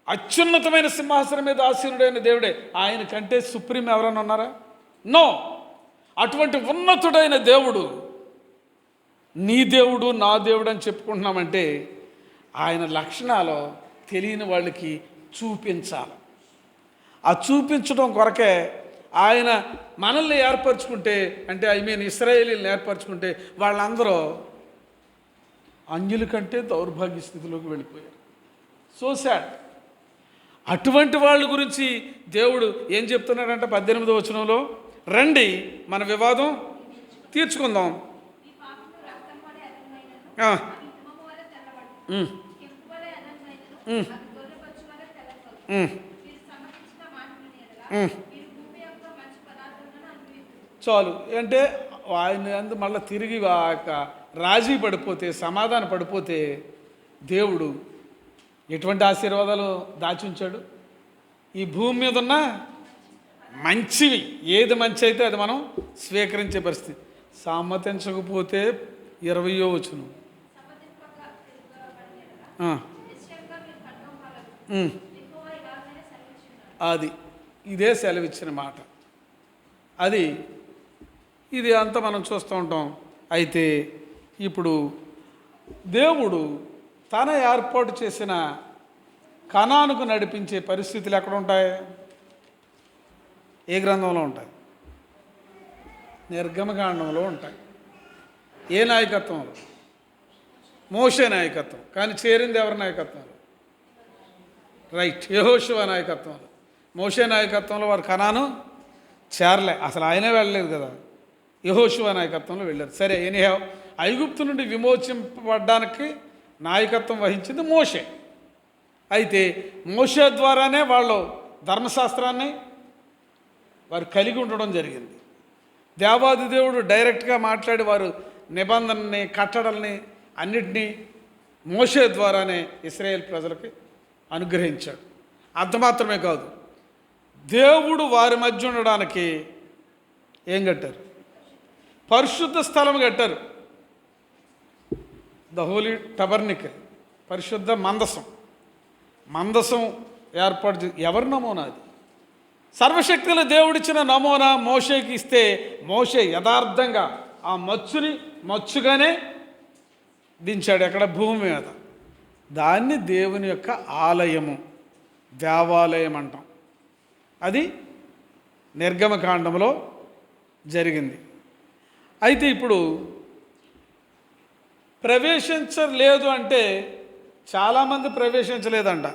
అత్యున్నతమైన సింహాసనం మీద ఆసీనుడైన దేవుడే. ఆయన కంటే సుప్రీం ఎవరైనా ఉన్నారా? నో. అటువంటి ఉన్నతుడైన దేవుడు నీ దేవుడు, నా దేవుడు అని చెప్పుకుంటున్నామంటే ఆయన లక్షణాలు తెలియని వాళ్ళకి చూపించాలి. ఆ చూపించడం కొరకే ఆయన మనల్ని ఏర్పరచుకుంటే, అంటే ఇశ్రాయేలీలను ఏర్పరచుకుంటే వాళ్ళందరూ అన్యుల కంటే దౌర్భాగ్య స్థితిలోకి వెళ్ళిపోయారు. So sad. అటువంటి వాళ్ళ గురించి దేవుడు ఏం చెప్తున్నాడంటే 18వ వచనంలో, రండి మన వివాదం తీర్చుకుందాం. చాలు. అంటే ఆయన మళ్ళీ తిరిగి రాజీ పడిపోతే, సమాధాన పడిపోతే దేవుడు ఎటువంటి ఆశీర్వాదాలు దాచి ఉంచాడు? ఈ భూమి మీద ఉన్న మంచివి, ఏది మంచి అయితే అది మనం స్వీకరించే పరిస్థితి. సమ్మతించకపోతే 20వ వచనం, అది ఇదే సెలవిచ్చిన మాట. ఇది అంతా మనం చూస్తూ ఉంటాం. అయితే ఇప్పుడు దేవుడు తన ఏర్పాటు చేసిన కనానుకు నడిపించే పరిస్థితులు ఎక్కడ ఉంటాయి? ఏ గ్రంథంలో ఉంటాయి? నిర్గమకాండంలో ఉంటాయి. ఏ నాయకత్వంలో? మోషే నాయకత్వం. కానీ చేరింది ఎవరి నాయకత్వంలో? రైట్, యెహోషువ నాయకత్వంలో. మోషే నాయకత్వంలో వారు కనాను చేరలే, అసలు ఆయనే వెళ్ళలేదు కదా. యెహోషువ నాయకత్వంలో వెళ్ళారు. సరే, ఎనీహౌ ఐగుప్తు నుండి విమోచింపబడ్డానికి నాయకత్వం వహించింది మోషే. అయితే మోషే ద్వారానే వాళ్ళు ధర్మశాస్త్రాన్ని వారు కలిగి ఉండడం జరిగింది. దేవాది దేవుడు డైరెక్ట్గా మాట్లాడి వారు నిబంధనని, కట్టడల్ని అన్నిటినీ మోషే ద్వారానే ఇశ్రాయేల్ ప్రజలకి అనుగ్రహించాడు. అంత మాత్రమే కాదు, దేవుడు వారి మధ్య ఉండడానికి ఏం కట్టారు? పరిశుద్ధ స్థలం కట్టారు. ద హోలీ టబర్నికల్, పరిశుద్ధ మందసం ఏర్పాటు ఎవరి నమూనా? అది సర్వశక్తుల దేవుడిచ్చిన నమూనా మోషేకి ఇస్తే, మోషే యథార్థంగా ఆ మచ్చుగానే దించాడు. ఎక్కడ? భూమి మీద. దాన్ని దేవుని యొక్క ఆలయము, దేవాలయం అంటాం. అది నిర్గమకాండంలో జరిగింది. అయితే ఇప్పుడు ప్రవేశించలేదు అంటే చాలామంది ప్రవేశించలేదంట.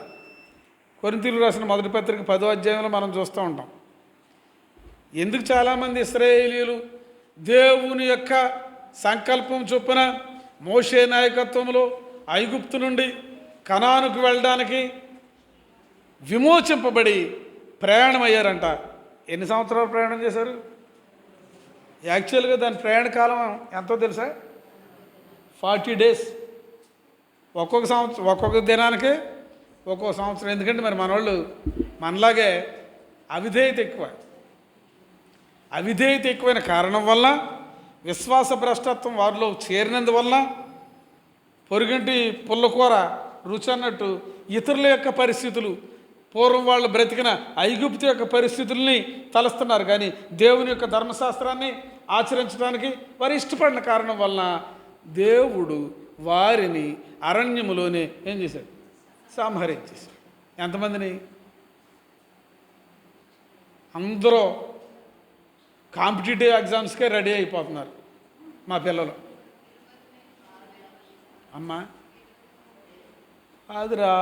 కొరింథీయులకు రాసిన మొదటి పత్రిక 10వ అధ్యాయంలో మనం చూస్తూ ఉంటాం. ఎందుకు చాలామంది ఇశ్రాయేలీయులు దేవుని యొక్క సంకల్పం చొప్పున మోషే నాయకత్వంలో ఐగుప్తు నుండి కనానుకు వెళ్ళడానికి విమోచింపబడి ప్రయాణం అయ్యారంట. ఎన్ని సంవత్సరాలు ప్రయాణం చేశారు? యాక్చువల్గా దాని ప్రయాణ కాలం ఎంతో తెలుసా? 40 days. ఒక్కొక్క సంవత్సరం, ఒక్కొక్క దినానికి ఒక్కొక్క సంవత్సరం. ఎందుకంటే మరి మనవాళ్ళు మనలాగే అవిధేయత ఎక్కువైన కారణం వల్ల, విశ్వాస భ్రష్టత్వం వారిలో చేరినందువల్ల, పొరుగింటి పుల్లకూర రుచి అన్నట్టు ఇతరుల యొక్క పరిస్థితులు, పూర్వం వాళ్ళు బ్రతికిన ఐగుప్తు యొక్క పరిస్థితుల్ని తలస్తున్నారు. కానీ దేవుని యొక్క ధర్మశాస్త్రాన్ని ఆచరించడానికి వారు ఇష్టపడిన కారణం వలన దేవుడు వారిని అరణ్యములోనే ఏం చేశాడు? సంహరించేశాడు. ఎంతమందిని? అందరూ కాంపిటేటివ్ ఎగ్జామ్స్కే రెడీ అయిపోతున్నారు మా పిల్లలు. అమ్మా కాదురా,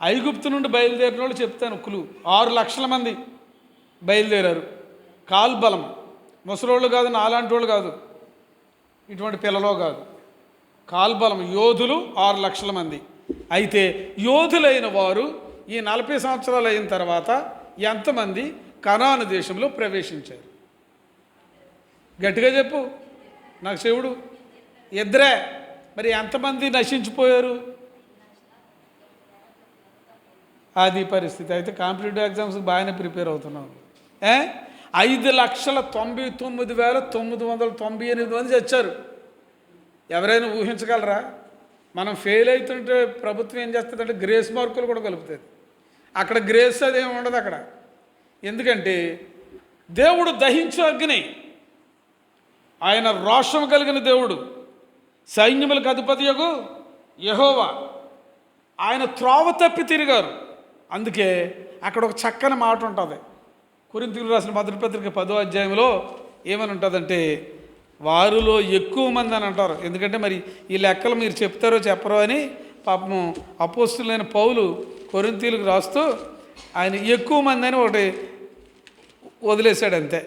ఐగుప్తు నుండి బయలుదేరిన వాళ్ళు చెప్తాను కులు 6 లక్షల మంది బయలుదేరారు. కాల్బలం, ముసలోళ్ళు కాదు, నాలాంటి వాళ్ళు కాదు, ఇటువంటి పిల్లలో కాదు, కాల్బలం యోధులు 6 లక్షల మంది. అయితే యోధులైన వారు ఈ 40 సంవత్సరాలు అయిన తర్వాత ఎంతమంది కనాను దేశంలో ప్రవేశించారు? గట్టిగా చెప్పు. నాకు శివుడు ఇద్దరే. మరి ఎంతమంది నశించిపోయారు? అది పరిస్థితి. అయితే కాంపిటేటివ్ ఎగ్జామ్స్ బాగానే ప్రిపేర్ అవుతున్నాం. 5,99,998 మంది చచ్చారు. ఎవరైనా ఊహించగలరా? మనం ఫెయిల్ అవుతుంటే ప్రభుత్వం ఏం చేస్తుందంటే గ్రేస్ మార్కులు కూడా కలుపుతుంది. అక్కడ గ్రేస్ అదేమి ఉండదు అక్కడ. ఎందుకంటే దేవుడు దహించు అగ్ని, ఆయన రోషం కలిగిన దేవుడు, సైన్యములకు అధిపతియగు యెహోవా, ఆయన త్రోవ తప్పి తిరిగారు. అందుకే అక్కడ ఒక చక్కని మాట ఉంటుంది. కొరింథీయులకు రాసిన మొదటి పత్రిక 10వ అధ్యాయంలో ఏమని ఉంటుందంటే, వారిలో ఎక్కువ మంది అని అంటారు. ఎందుకంటే మరి ఈ లెక్కలు మీరు చెప్తారో చెప్పరో అని పాపము అపోస్తులైన పౌలు కొరింథీయులకు రాస్తూ ఆయన ఎక్కువ మంది అని ఒకటి వదిలేశాడు అంతే.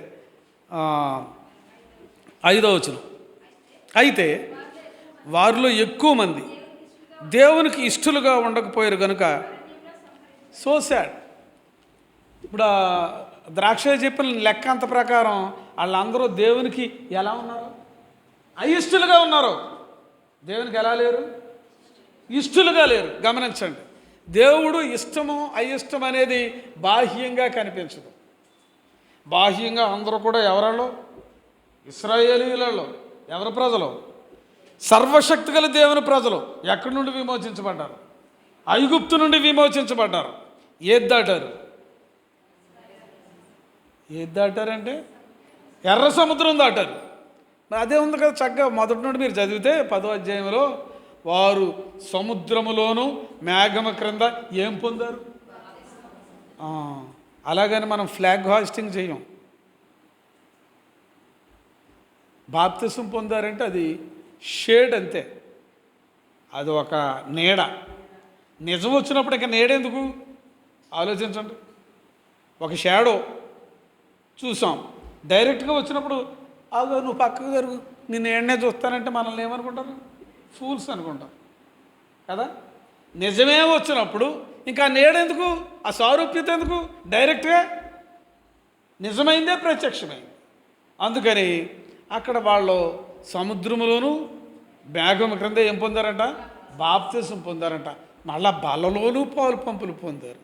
5వ వచనం, అయితే వారిలో ఎక్కువ మంది దేవునికి ఇష్టలుగా ఉండకపోయారు కనుక సో సాడ్. ఇప్పుడు ద్రాక్ష చెప్పిన లెక్క అంత ప్రకారం వాళ్ళందరూ దేవునికి ఎలా ఉన్నారు? అయిష్టలుగా ఉన్నారు. దేవునికి ఎలా లేరు? ఇష్టలుగా లేరు. గమనించండి, దేవుడు ఇష్టము అయిష్టం అనేది బాహ్యంగా కనిపించదు. బాహ్యంగా అందరూ కూడా ఎవరలో? ఇశ్రాయేలీయులలో. ఎవరి ప్రజలు? సర్వశక్తి గల దేవుని ప్రజలు. ఎక్కడి నుండి విమోచించబడ్డారు? ఐగుప్తు నుండి విమోచించబడ్డారు. ఏది దాటారు? ఏది దాటారంటే ఎర్ర సముద్రం దాటారు. అదే ఉంది కదా చక్కగా. మొదటి నుండి మీరు చదివితే 10వ అధ్యాయంలో వారు సముద్రములోను మేఘము క్రింద ఏం పొందారు? అలాగని మనం ఫ్లాగ్ హాస్టింగ్ చేయం. బాప్తిసం పొందారంటే అది షేడ్ అంతే, అది ఒక నీడ. నిజం వచ్చినప్పుడు ఇంకా నీడెందుకు? ఆలోచించండి. ఒక షాడో చూసాం, డైరెక్ట్గా వచ్చినప్పుడు అదో నువ్వు పక్కకు జరుగు, నేను ఏడనే చూస్తానంటే మనల్ని ఏమనుకుంటారు? ఫూల్స్ అనుకుంటాం కదా. నిజమే వచ్చినప్పుడు ఇంకా నీడెందుకు? ఆ సారూప్యత ఎందుకు? డైరెక్ట్గా నిజమైందే ప్రత్యక్షమైంది. అందుకని అక్కడ వాళ్ళు సముద్రములోను మేఘం క్రింద ఏం పొందారంట? బాప్తిసం పొందారంట. మళ్ళా బలలోనూ పాలు పంపులు పొందారు.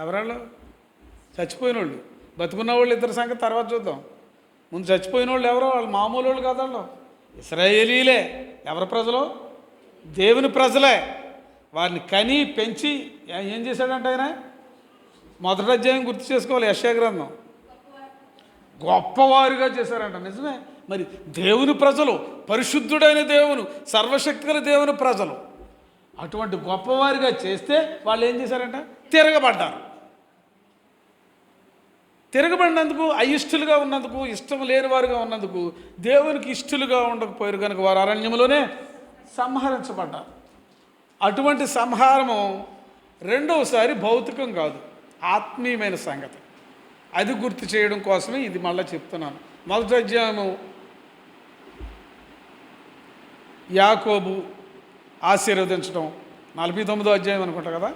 ఎవరాళ్ళు? చచ్చిపోయిన వాళ్ళు. బతుకున్న వాళ్ళు ఇద్దరు సంగతి తర్వాత చూద్దాం. ముందు చచ్చిపోయిన వాళ్ళు ఎవరో? వాళ్ళు మామూలు వాళ్ళు కాదు. వాళ్ళు ఇశ్రాయేలీలే. ఎవరి ప్రజలు? దేవుని ప్రజలే. వారిని కని పెంచి ఏం చేశాడంటే ఆయన మొదటి అధ్యాయం గుర్తు చేసుకోవాలి. యెషయా గ్రంథం. గొప్పవారుగా చేశారంట. నిజమే. మరి దేవుని ప్రజలు, పరిశుద్ధుడైన దేవుని, సర్వశక్తిగల దేవుని ప్రజలు అటువంటి గొప్పవారిగా చేస్తే వాళ్ళు ఏం చేశారంట? తిరగబడ్డారు. తిరగబడినందుకు, అయిష్టలుగా ఉన్నందుకు, ఇష్టం లేని వారుగా ఉన్నందుకు, దేవునికి ఇష్టలుగా ఉండకపోయారు కనుక వారు అరణ్యంలోనే సంహరించబడ్డారు. అటువంటి సంహారము రెండవసారి భౌతికం కాదు, ఆత్మీయమైన సంగతి. అది గుర్తు చేయడం కోసమే ఇది మళ్ళీ చెప్తున్నాను. మొదటి అధ్యాయము యాకోబు ఆశీర్వదించడం, 49వ అధ్యాయం అనుకుంటా కదా.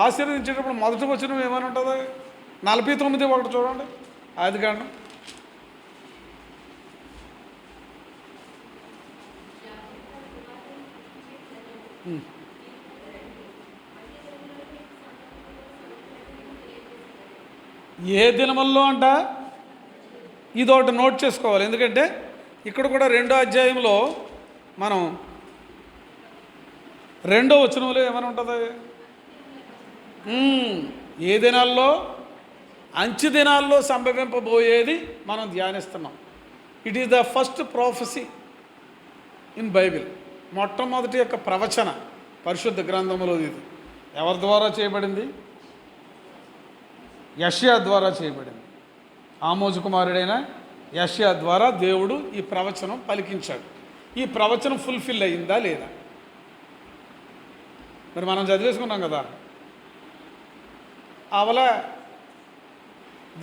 ఆశీర్వదించేటప్పుడు మొదటి వచనం ఏమని ఉంటుంది? 49:1 చూడండి. ఆదికాండం. ఏ దినముల్లో అంట? ఇదొకటి నోట్ చేసుకోవాలి. ఎందుకంటే ఇక్కడ కూడా 2వ అధ్యాయంలో మనం 2వ వచనంలో ఏమని ఉంటుంది? ఏ దినాల్లో? అంచె దినాల్లో సంభవింపబోయేది మనం ధ్యానిస్తున్నాం. It is the first prophecy in Bible. మొట్టమొదటి యొక్క ప్రవచన పరిశుద్ధ గ్రంథంలో ఇది. ఎవరి ద్వారా చేయబడింది? యెషయా ద్వారా చేయబడింది. ఆమోజు కుమారుడైన యెషయా ద్వారా దేవుడు ఈ ప్రవచనం పలికించాడు. ఈ ప్రవచనం ఫుల్ఫిల్ అయ్యిందా లేదా? మరి మనం చదివేసుకున్నాం కదా. అవల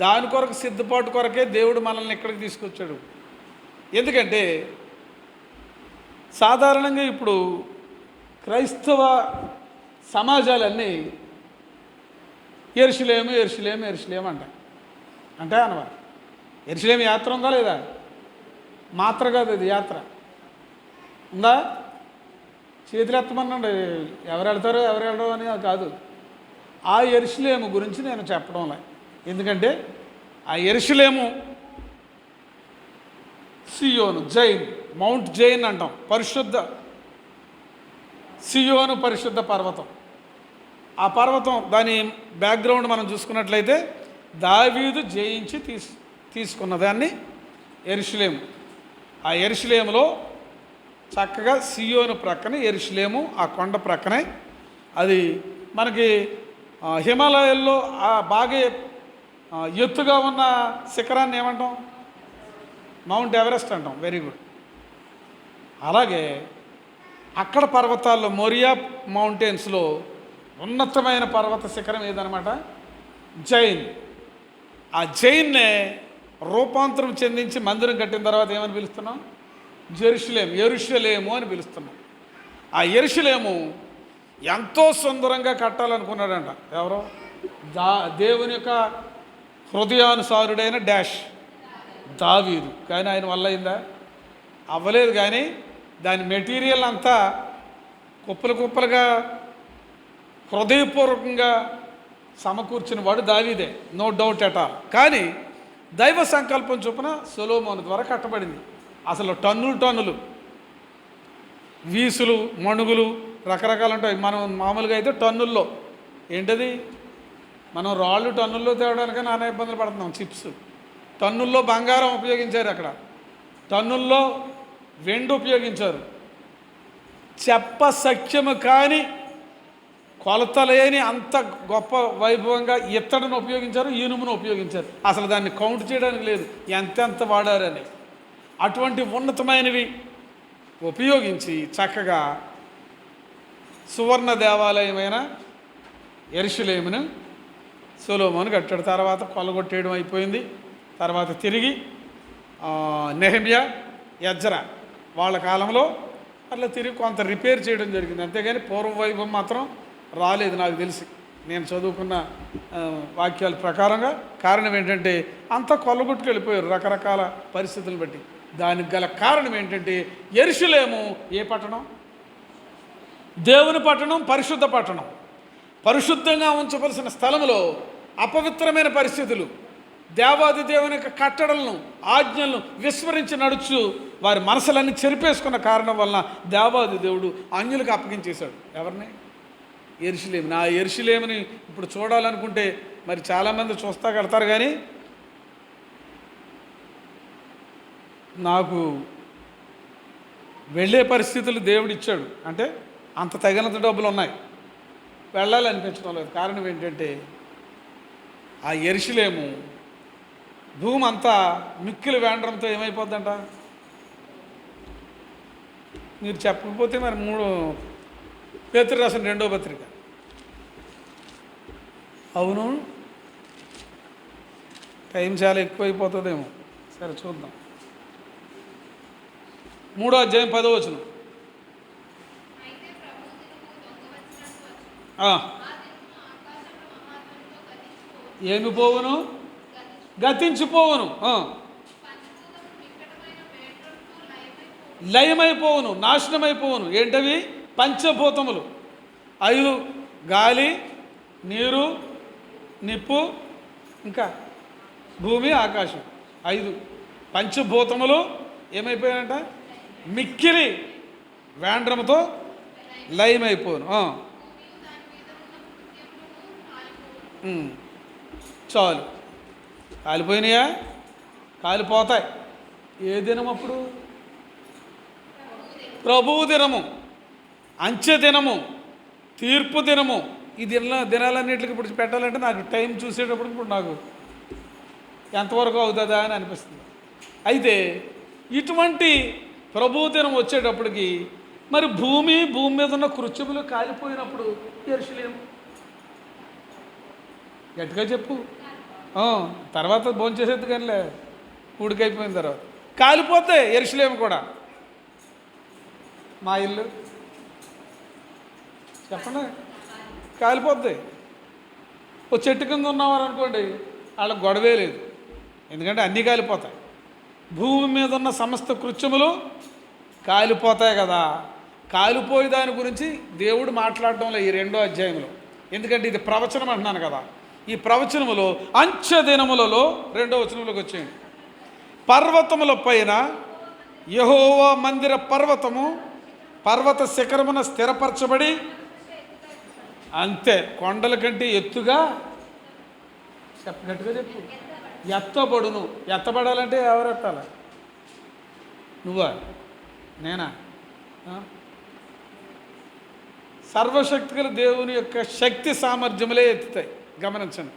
దాని కొరకు సిద్ధపాటు కొరకే దేవుడు మనల్ని ఇక్కడికి తీసుకొచ్చాడు. ఎందుకంటే సాధారణంగా ఇప్పుడు క్రైస్తవ సమాజాలన్నీ యెరూషలేము అంట. అంటే అనమాట. యెరూషలేము యాత్ర ఉందా లేదా? మాత్ర కాదు, అది యాత్ర. ఉందా? చేతులు ఎత్తమనండి. ఎవరు వెళ్తారో ఎవరు వెళ్ళరు అని కాదు. ఆ యెరూషలేము గురించి నేను చెప్పడంలే. ఎందుకంటే ఆ యెరూషలేము సియోను, జైన్, మౌంట్ జైన్ అంటాం, పరిశుద్ధ సియోను, పరిశుద్ధ పర్వతం. ఆ పర్వతం దాని బ్యాక్గ్రౌండ్ మనం చూసుకున్నట్లయితే దావీదు జయించి తీసుకున్న దాన్ని యెరూషలేము. ఆ యెరూషలేములో చక్కగా సియోను ప్రక్కనే యెరూషలేము, ఆ కొండ ప్రక్కనే. అది మనకి హిమాలయాల్లో బాగా ఎత్తుగా ఉన్న శిఖరాన్ని ఏమంటాం? మౌంట్ ఎవరెస్ట్ అంటాం. Very good. అలాగే అక్కడ పర్వతాల్లో మోరియా మౌంటైన్స్లో ఉన్నతమైన పర్వత శిఖరం ఏదనమాట? జైన్. ఆ జైన్నే రూపాంతరం చెందించి మందిరం కట్టిన తర్వాత ఏమని పిలుస్తున్నాం? యెరూషలేము అని పిలుస్తున్నాం. ఆ యెరూషలేము ఎంతో సుందరంగా కట్టాలనుకున్నాడంట. ఎవరో? దేవుని యొక్క హృదయానుసారుడైన దావీదు. కానీ ఆయన వల్ల అయిందా? అవ్వలేదు. కానీ దాని మెటీరియల్ అంతా కుప్పలుగా హృదయపూర్వకంగా సమకూర్చిన వాడు దావీదే, నో డౌట్ ఎట్ ఆల్. కానీ దైవ సంకల్పం చొప్పున సొలొమోను ద్వారా కట్టబడింది. అసలు టన్నులు వీసులు, మణుగులు రకరకాలు ఉంటాయి. మనం మామూలుగా అయితే టన్నుల్లో, ఏంటది, మనం రాళ్ళు టన్నుల్లో తేవడానికి నానా ఇబ్బందులు పడుతున్నాం. చిప్స్ టన్నుల్లో బంగారం ఉపయోగించారు, అక్కడ టన్నుల్లో వెండి ఉపయోగించారు. చెప్ప సఖ్యము కానీ కొలతలేని అంత గొప్ప వైభవంగా ఇత్తడిని ఉపయోగించారు, ఇనుమును ఉపయోగించారు. అసలు దాన్ని కౌంట్ చేయడానికి లేదు ఎంతెంత వాడారని. అటువంటి ఉన్నతమైనవి ఉపయోగించి చక్కగా సువర్ణ దేవాలయమైన యెరూషలేమును సొలొమోను కట్టాడు. తర్వాత కొల్లగొట్టేయడం అయిపోయింది. తర్వాత తిరిగి నెహెమ్యా, ఎజ్రా వాళ్ళ కాలంలో అట్లా తిరిగి కొంత రిపేర్ చేయడం జరిగింది. అంతేగాని పూర్వ వైభవం మాత్రం రాలేదు నాకు తెలిసి, నేను చదువుకున్న వాక్యాల ప్రకారంగా. కారణం ఏంటంటే అంతా కొల్లగొట్టుకు వెళ్ళిపోయారు రకరకాల పరిస్థితులను బట్టి. దానికి గల కారణం ఏంటంటే యెరూషలేము ఏ పట్టణం? దేవుని పట్టణం, పరిశుద్ధ పట్టణం. పరిశుద్ధంగా ఉంచవలసిన స్థలంలో అపవిత్రమైన పరిస్థితులు, దేవాది దేవుని యొక్క కట్టడలను, ఆజ్ఞలను విస్మరించి నడుచు వారి మనసులన్నీ చెరిపేసుకున్న కారణం వలన దేవాది దేవుడు అన్యులకు అప్పగించేశాడు. ఎవరిని? యెరూషలేముని. ఆ యెరూషలేముని ఇప్పుడు చూడాలనుకుంటే మరి చాలామంది చూస్తా కడతారు. కానీ నాకు వెళ్ళే పరిస్థితులు దేవుడిచ్చాడు. అంటే అంత తగినంత డబ్బులు ఉన్నాయి, వెళ్ళాలనిపించడం లేదు. కారణం ఏంటంటే ఆ యెరూషలేము భూమి అంతా మిక్కిలి వేండ్రంతో ఏమైపోద్దంట? మీరు చెప్పకపోతే మరి పేతురు రాసిన 2వ పత్రిక. అవును, టైం చాలా ఎక్కువైపోతుందేమో. సరే చూద్దాం. 3వ అధ్యాయం 10వ వచనం. ఏమి పోవును? గతించిపోవును, లయమైపోవును, నాశనమైపోవును. ఏంటవి? పంచభూతములు 5: గాలి, నీరు, నిప్పు, ఇంకా భూమి, ఆకాశం. 5 పంచభూతములు ఏమైపోయాయంట? మిక్కిలి వేండ్రముతో లయమైపోవును. చాలు. కాలిపోయినాయా? కాలిపోతాయి. ఏ దినం అప్పుడు? ప్రభువు దినము, అంచె దినము, తీర్పు దినము. ఈ దినాలన్నింటికి ఇప్పుడు పెట్టాలంటే నాకు టైం చూసేటప్పుడు ఇప్పుడు నాకు ఎంతవరకు అవుతుందా అని అనిపిస్తుంది. అయితే ఇటువంటి ప్రభువు దినం వచ్చేటప్పటికి మరి భూమి మీద ఉన్న కృత్యములు కాలిపోయినప్పుడు యెరూషలేము గట్టిగా చెప్పు. తర్వాత భోంచేసేది కానిలే, ఉడికైపోయిన తర్వాత కాలిపోతే యెరూషలేము కూడా. మా ఇల్లు చెప్పండి, కాలిపోద్ది. ఓ చెట్టు కింద ఉన్నవారు అనుకోండి, వాళ్ళకి గొడవే లేదు, ఎందుకంటే అన్నీ కాలిపోతాయి. భూమి మీద ఉన్న సమస్త కృత్యములు కాలిపోతాయి కదా. కాలిపోయే దాని గురించి దేవుడు మాట్లాడడంలో ఈ 2వ అధ్యాయంలో, ఎందుకంటే ఇది ప్రవచనం అంటున్నాను కదా. ఈ ప్రవచనములో అంచె దినములలో 2వ వచనంలోకి వచ్చేయండి. పర్వతముల పైన యెహోవా మందిర పర్వత శిఖరమున స్థిరపరచబడి, అంతే కొండల కంటే ఎత్తుగా, గట్టిగా చెప్పు, ఎత్తబడును. ఎత్తబడాలంటే ఎవరు ఎత్తాలి? నువ్వా? నేనా? సర్వశక్తిగల దేవుని యొక్క శక్తి సామర్థ్యములే ఎత్తుతాయి. గమనించండి,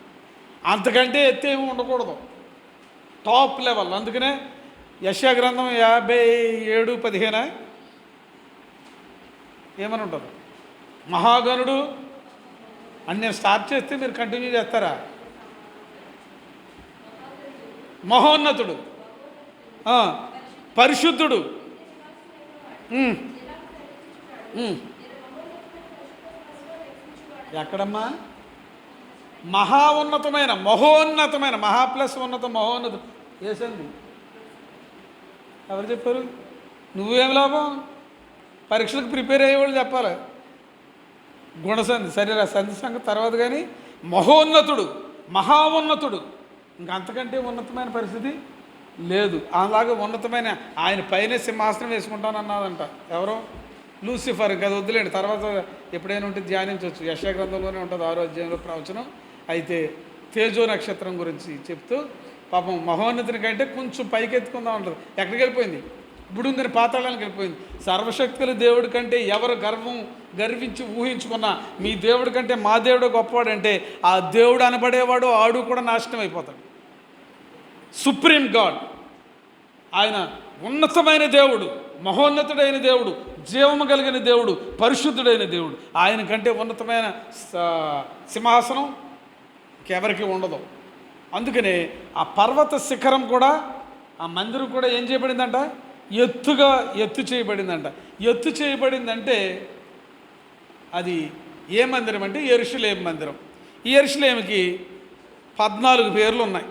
అంతకంటే ఎత్తేమీ ఉండకూడదు, టాప్ లెవెల్. అందుకనే యెషయా గ్రంథం 57:15 ఏమని ఉంటుంది? మహాగణుడు అని నేను స్టార్ట్ చేస్తే మీరు కంటిన్యూ చేస్తారా? మహోన్నతుడు, పరిశుద్ధుడు, ఎక్కడమ్మా? మహోన్నతమైన మహా ప్లస్ ఉన్నతం, మహోన్నతం వేసండి. ఎవరు చెప్పారు? నువ్వేం లాభం? పరీక్షలకు ప్రిపేర్ అయ్యేవాళ్ళు చెప్పాలి. గుణసంధి సరేరా, సంధి సంగతి తర్వాత. కానీ మహోన్నతుడు, మహోన్నతుడు, ఇంకంతకంటే ఉన్నతమైన పరిస్థితి లేదు. అలాగే ఉన్నతమైన ఆయన పైన సింహాసనం వేసుకుంటానన్నదంట. ఎవరో? లూసిఫర్. ఇంకా వద్దులేండి, తర్వాత ఎప్పుడైనా ఉంటే ధ్యానించవచ్చు. యెషయా గ్రంథంలోనే ఉంటుంది 6వ అధ్యాయంలో ప్రవచనం. అయితే తేజో నక్షత్రం గురించి చెప్తూ పాపం మహోన్నతుని కంటే కొంచెం పైకెత్తుకుందాం అంటారు. ఎక్కడికి వెళ్ళిపోయింది? బుడుందని పాతాళానికి వెళ్ళిపోయింది. సర్వశక్తుల దేవుడి కంటే ఎవరు గర్వించి ఊహించుకున్నా మీ దేవుడి కంటే మా దేవుడు గొప్పవాడంటే ఆ దేవుడు అనబడేవాడు ఆడు కూడా నాశనం అయిపోతాడు. సుప్రీం గాడ్ ఆయన ఉన్నతమైన దేవుడు, మహోన్నతుడైన దేవుడు, జీవము కలిగిన దేవుడు, పరిశుద్ధుడైన దేవుడు. ఆయన కంటే ఉన్నతమైన సింహాసనం ఇంకెవరికి ఉండదు. అందుకనే ఆ పర్వత శిఖరం కూడా, ఆ మందిరం కూడా ఏం చేయబడిందంట? ఎత్తు చేయబడిందంట. ఎత్తు చేయబడిందంటే అది ఏ మందిరం అంటే యెరూషలేము మందిరం. ఈ యెరూషలేముకి 14 పేర్లు ఉన్నాయి.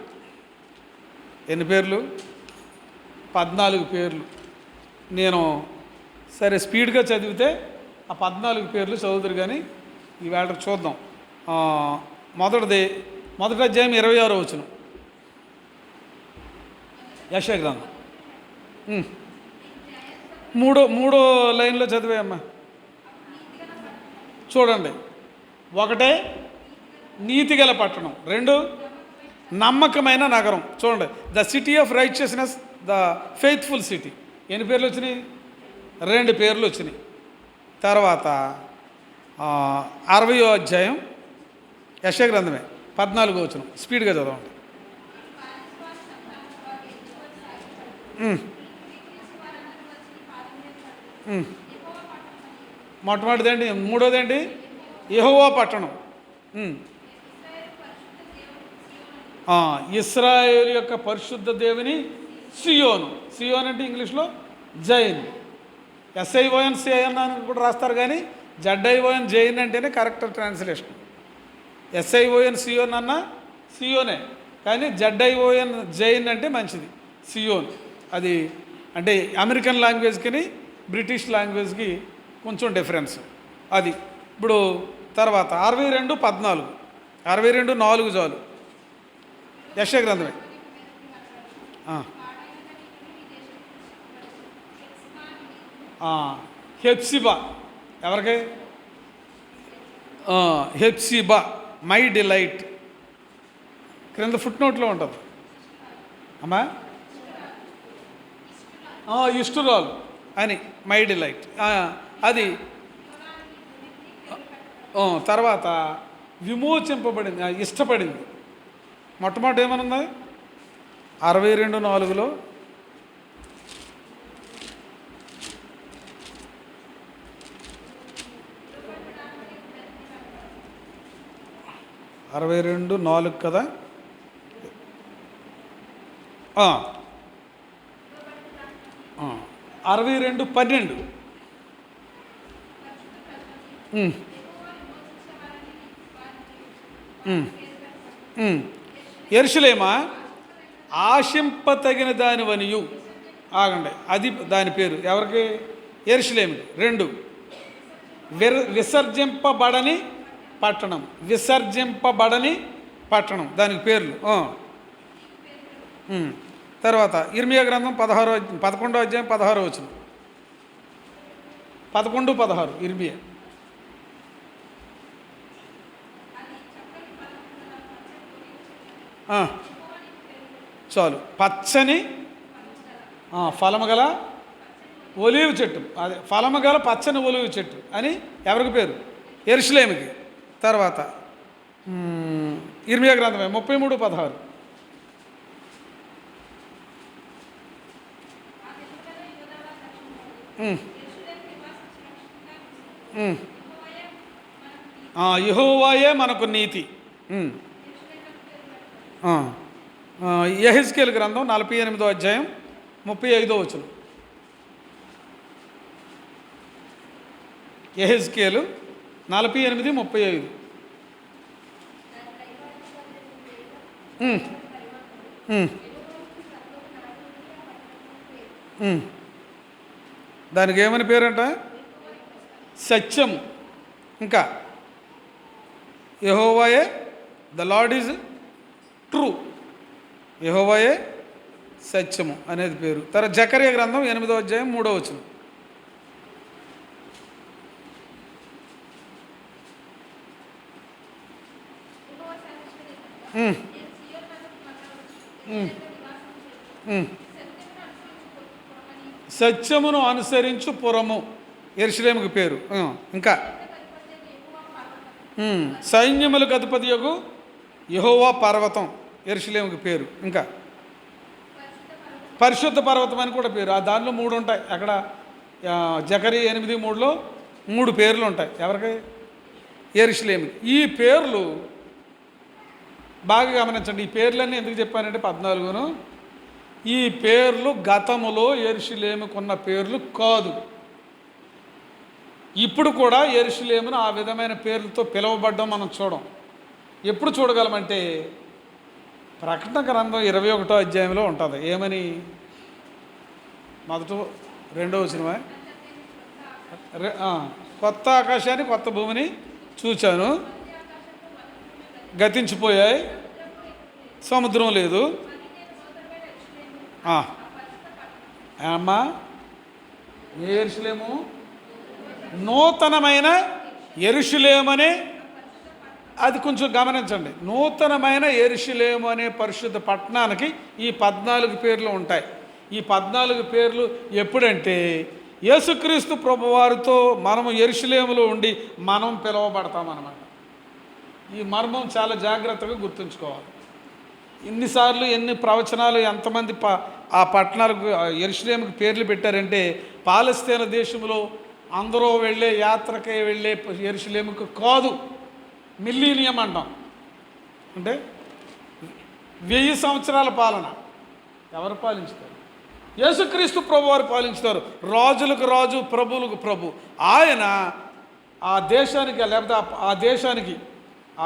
ఎన్ని పేర్లు? 14 పేర్లు. నేను సరే స్పీడ్గా చదివితే ఆ 14 పేర్లు చదువుతారు. కానీ ఈవేళ చూద్దాం. మొదటి అధ్యాయం 26వ వచనం యెషయా గ్రంథం. మూడో లైన్లో చదివేయమ్మా. చూడండి, 1 నీతిగల పట్టణం, 2 నమ్మకమైన నగరం. చూడండి, the city of righteousness, the faithful city. ఎన్ని పేర్లు వచ్చినాయి? 2 పేర్లు వచ్చినాయి. తర్వాత 60వ అధ్యాయం యెషయా గ్రంథమే 14వ వచనం. స్పీడ్గా చదవండి. మొట్టమొదటిదండి. మూడోదండి యెహోవా పట్టణం. ఇశ్రాయేలు యొక్క పరిశుద్ధ దేవుని సియోను. సియోన్ అంటే ఇంగ్లీష్లో జైన్. SION అని కూడా రాస్తారు, కానీ ZION జైన్ అంటేనే కరెక్ట్ ట్రాన్స్లేషన్. SION సియోన్ అన్న సియోనే, కానీ ZION జైన్ అంటే మంచిది. సియోన్ అది అంటే అమెరికన్ లాంగ్వేజ్కి బ్రిటిష్ లాంగ్వేజ్కి కొంచెం డిఫరెన్స్ అది. ఇప్పుడు తర్వాత 62:14, 62:4 చాలు. యెషయా గ్రంథమే. హెప్సిబా ఎవరికి? Hepsiba my delight. క్రింద ఫుట్ నోట్లో ఉంటుంది అమ్మా. ఇష్టురాలు అని మై డిలైట్ అది. తర్వాత విమోచింపబడింది, ఇష్టపడింది. మొట్టమొదటి ఏమనుంది? 62:4లో 62:4 కదా. 62:12 యెరూషలేమా ఆశింపతగిన దానివనియు. ఆగండి, అది దాని పేరు ఎవరికి? యెరూషలేముకి. 2, విసర్జింపబడని పట్టణం. విసర్జింపబడని పట్టణం, దానికి పేర్లు. తర్వాత ఇర్మియా గ్రంథం 11వ అధ్యాయం 16వ వచనం. 11-16 ఇర్మియా. చాలు. పచ్చని ఫలము గల ఒలీవ చెట్టు, అదే ఫలము గల పచ్చని ఒలీవ చెట్టు అని ఎవరికి పేరు? యెరూషలేముకి. తర్వాత ఇర్మియా గ్రంథమే 33-16. యెహోవాయే మనకు నీతి. యెహెజ్కేలు గ్రంథం 48వ అధ్యాయం 35వ వచనం. యెహెజ్కేలు 48:35. దానికి ఏమని పేరంట? సత్యము. ఇంకా యెహోవాయే, ద లార్డ్ ఈజ్ ట్రూ. యెహోవాయే సత్యము అనేది పేరు. తర్వాత జకర్యా గ్రంథం 8వ అధ్యాయం 3వ వచనం. సత్యమును అనుసరించు పురము యెరూషలేముకి పేరు. ఇంకా సైన్యములకు అధిపతియగు యెహోవా పర్వతం యెరూషలేముకి పేరు. ఇంకా పరిశుద్ధ పర్వతం అని కూడా పేరు. దానిలో 3 ఉంటాయి. అక్కడ జకర్యా 8:3లో 3 పేర్లు ఉంటాయి. ఎవరికి? యెరూషలేముకి. ఈ పేర్లు బాగా గమనించండి. ఈ పేర్లన్నీ ఎందుకు చెప్పానంటే 14ను, ఈ పేర్లు గతములో యెరూషలేముకు ఉన్న పేర్లు కాదు. ఇప్పుడు కూడా యెరూషలేమును ఆ విధమైన పేర్లతో పిలువబడ్డం మనం చూడం. ఎప్పుడు చూడగలమంటే ప్రకటన గ్రంథం 21వ అధ్యాయంలో ఉంటుంది. ఏమని? 1-2 వచనమా? కొత్త ఆకాశాన్ని కొత్త భూమిని చూచాను, గతించిపోయాయి, సముద్రం లేదు. అమ్మా, ఏ యెరూషలేము? నూతనమైన యెరూషలేమనే, అది కొంచెం గమనించండి. నూతనమైన యెరూషలేము అనే పరిశుద్ధ పట్టణానికి ఈ 14 పేర్లు ఉంటాయి. ఈ 14 పేర్లు ఎప్పుడంటే యేసుక్రీస్తు ప్రభువారితో మనము యెరూషలేములో ఉండి మనం పిలువబడతామన్నమాట. ఈ మర్మం చాలా జాగ్రత్తగా గుర్తుంచుకోవాలి. ఇన్నిసార్లు ఎన్ని ప్రవచనాలు, ఎంతమంది ఆ పట్టణాలకు యెరూషలేముకి పేర్లు పెట్టారంటే పాలస్తీనా దేశంలో అందరూ వెళ్ళే యాత్రకే వెళ్ళే యెరూషలేముకు కాదు. మిల్లీనియం అంటాం, అంటే 1000 సంవత్సరాల పాలన. ఎవరు పాలించుతారు? యేసుక్రీస్తు ప్రభు వారు పాలించుతారు. రాజులకు రాజు, ప్రభువులకు ప్రభు. ఆయన ఆ దేశానికి, లేకపోతే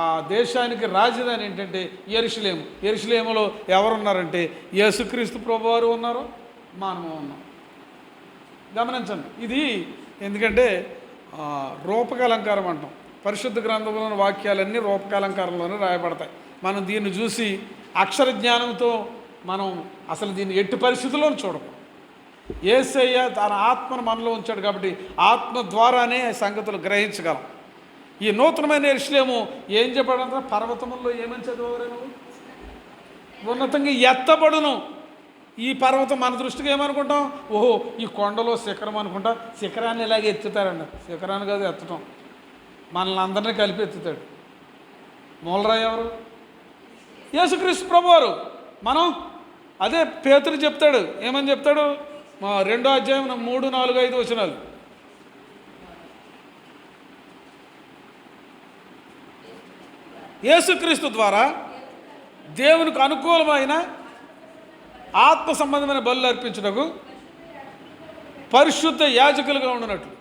ఆ దేశానికి రాజధాని ఏంటంటే యెరూషలేము. యెరూషలేములో ఎవరున్నారంటే యేసుక్రీస్తు ప్రభువారు ఉన్నారు, మనము ఉన్నాం. గమనించండి. ఇది ఎందుకంటే రూపకాలంకారం అంటాం. పరిశుద్ధ గ్రంథంలోని వాక్యాలన్నీ రూపకాలంకారంలోనే రాయబడతాయి. మనం దీన్ని చూసి అక్షర జ్ఞానంతో మనం అసలు దీన్ని ఎట్టి పరిస్థితుల్లోనూ చూడకూడదు. యేసయ్య తన ఆత్మను మనలో ఉంచాడు కాబట్టి ఆత్మ ద్వారానే సంగతులు గ్రహించగలం. ఈ నూతనమైన యెరూషలేము ఏం చెప్పడంటే పర్వతముల్లో ఏమని చదివారు నువ్వు? ఉన్నతంగా ఎత్తబడును. ఈ పర్వతం మన దృష్టికి ఏమనుకుంటాం? ఓహో, ఈ కొండలో శిఖరం అనుకుంటా. శిఖరాన్ని ఇలాగే ఎత్తుతారండి. శిఖరాన్ని కాదు ఎత్తటం, మనల్ని అందరినీ కలిపి ఎత్తుతాడు. మూలరాయి ఎవరు? యేసుక్రీస్తు ప్రభువారు. మనం అదే పేతురు చెప్తాడు. ఏమని చెప్తాడు? 2వ అధ్యాయం 3, 4, 5 వచనాలు. యేసుక్రీస్తు ద్వారా దేవునికి అనుకూలమైన ఆత్మ సంబంధమైన బలులు అర్పించుటకు పరిశుద్ధ యాజకులుగా ఉండినట్లు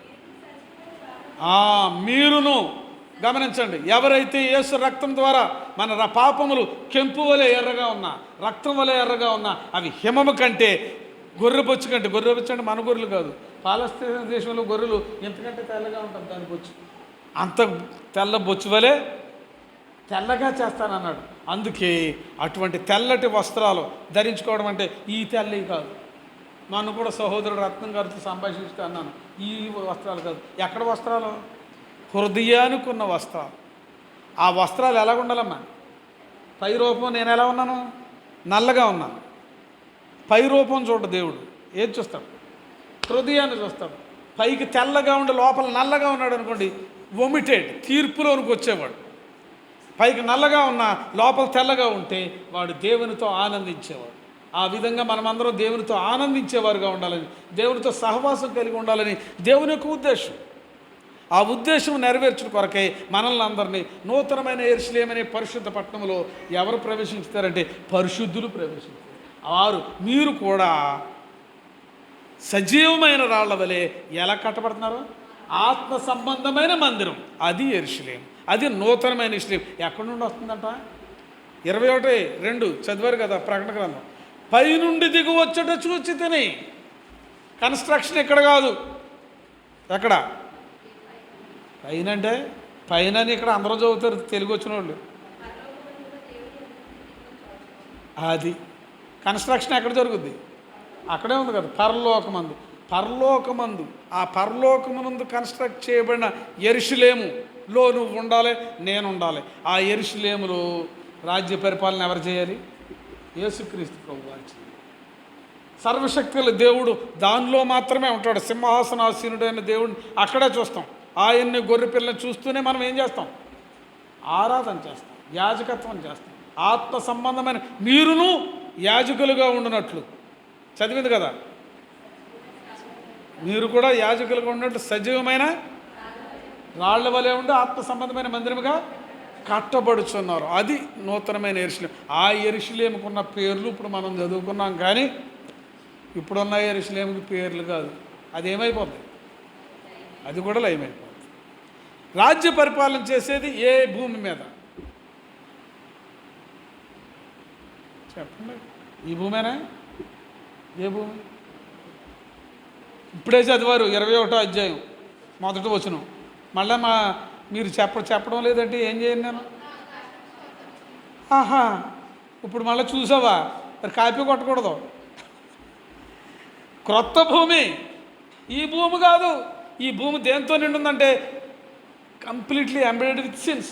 మీరును గమనించండి, ఎవరైతే యేసు రక్తం ద్వారా మన పాపములు కెంపు వలె ఎర్రగా ఉన్నా, రక్తం వలె ఎర్రగా ఉన్నా, అవి హిమము కంటే, గొర్రెబొచ్చు కంటే, గొర్రెబొచ్చు అంటే మన గొర్రెలు కాదు, పాలస్తీనా దేశంలో గొర్రెలు ఎంతకంటే తెల్లగా ఉంటుంది దాని బొచ్చు, అంత తెల్ల బొచ్చు వలె తెల్లగా చేస్తానన్నాడు. అందుకే అటువంటి తెల్లటి వస్త్రాలు ధరించుకోవడం అంటే ఈ తెల్లవి కాదు. నన్ను కూడా సహోదరుడు రత్నం గారితో సంభాషిస్తూ అన్నాను, ఈ వస్త్రాలు కాదు. ఎక్కడ వస్త్రాలు? హృదయానికి ఉన్న వస్త్రాలు. ఆ వస్త్రాలు ఎలా ఉండాలమ్మా? పై రూపం నేను ఎలా ఉన్నాను? నల్లగా ఉన్నాను. పై రూపం చూడ దేవుడు ఏది చూస్తాడు? హృదయాన్ని చూస్తాడు. పైకి తెల్లగా ఉండి లోపల నల్లగా ఉన్నాడు అనుకోండి, వొమిటెడ్, తీర్పులోనికి వచ్చేవాడు. పైకి నల్లగా ఉన్న లోపల తెల్లగా ఉంటే వాడు దేవునితో ఆనందించేవాడు. ఆ విధంగా మనమందరం దేవునితో ఆనందించేవారుగా ఉండాలని, దేవునితో సహవాసం కలిగి ఉండాలని దేవుని యొక్క ఉద్దేశం. ఆ ఉద్దేశం నెరవేర్చిన కొరకై మనల్ని అందరినీ నూతనమైన యెరూషలేము అనే పరిశుద్ధ పట్టణంలో ఎవరు ప్రవేశిస్తారంటే పరిశుద్ధులు ప్రవేశిస్తారు. వారు మీరు కూడా సజీవమైన రాళ్ల వలె ఎలా కట్టబడుతున్నారు? ఆత్మ సంబంధమైన మందిరం, అది యెరూషలేము, అది నూతనమైన యెరూషలేము. ఎక్కడి నుండి వస్తుందంట? 21:2 చదివారు కదా ప్రకటన గ్రంథం. పైనుండి దిగు వచ్చట చూచి తిని. కన్స్ట్రక్షన్ ఇక్కడ కాదు. ఎక్కడ? పైన అంటే పైన ఇక్కడ అందరూ చదువుతారు తెలుగు వచ్చిన వాళ్ళు. అది కన్స్ట్రక్షన్ ఎక్కడ జరుగుద్ది? అక్కడే ఉంది కదా, పరలోకమందు. పరలోకమందు, ఆ పరలోకమునందు కన్స్ట్రక్ట్ చేయబడిన యెరూషలేములో నువ్వు ఉండాలి, నేను ఉండాలి. ఆ యెరూషలేములో రాజ్య పరిపాలన ఎవరు చేయాలి? యేసుక్రీస్తు ప్రభువారు చేయాలి. సర్వశక్తుల దేవుడు దానిలో మాత్రమే ఉంటాడు. సింహాసనాసీనుడైన దేవుడిని అక్కడే చూస్తాం. ఆయన్ని గొర్రె పిల్లని చూస్తూనే మనం ఏం చేస్తాం? ఆరాధన చేస్తాం, యాజకత్వం చేస్తాం. ఆత్మ సంబంధమైన మీరును యాజకులుగా ఉండినట్లు చదివింది కదా, మీరు కూడా యాజకులుగా ఉన్నట్టు సజీవమైన రాళ్ల వలె ఉండి ఆత్మ సంబంధమైన మందిరముగా కట్టబడుచున్నారు. అది నూతనమైన యెరూషలేము. ఆ యెరూషలేముకున్న పేర్లు ఇప్పుడు మనం చదువుకున్నాం, కానీ ఇప్పుడున్న యెరూషలేముకి పేర్లు కాదు. అది ఏమైపోతుంది? అది కూడా లయమైపోతుంది. రాజ్య పరిపాలన చేసేది ఏ భూమి మీద? చెప్పండి, ఈ భూమేనా? ఏ భూమి? ఇప్పుడే చదివారు 21వ అధ్యాయం 1వ వచనం. మళ్ళీ మీరు చెప్పడం లేదంటే ఏం చేయను నేను? ఆహా, ఇప్పుడు మళ్ళీ చూసావా? మరి కాపీ కొట్టకూడదు. క్రొత్త భూమి, ఈ భూమి కాదు. ఈ భూమి దేంతో నిండుందంటే కంప్లీట్లీ ఎంబెడెడ్ విత్ సిన్స్.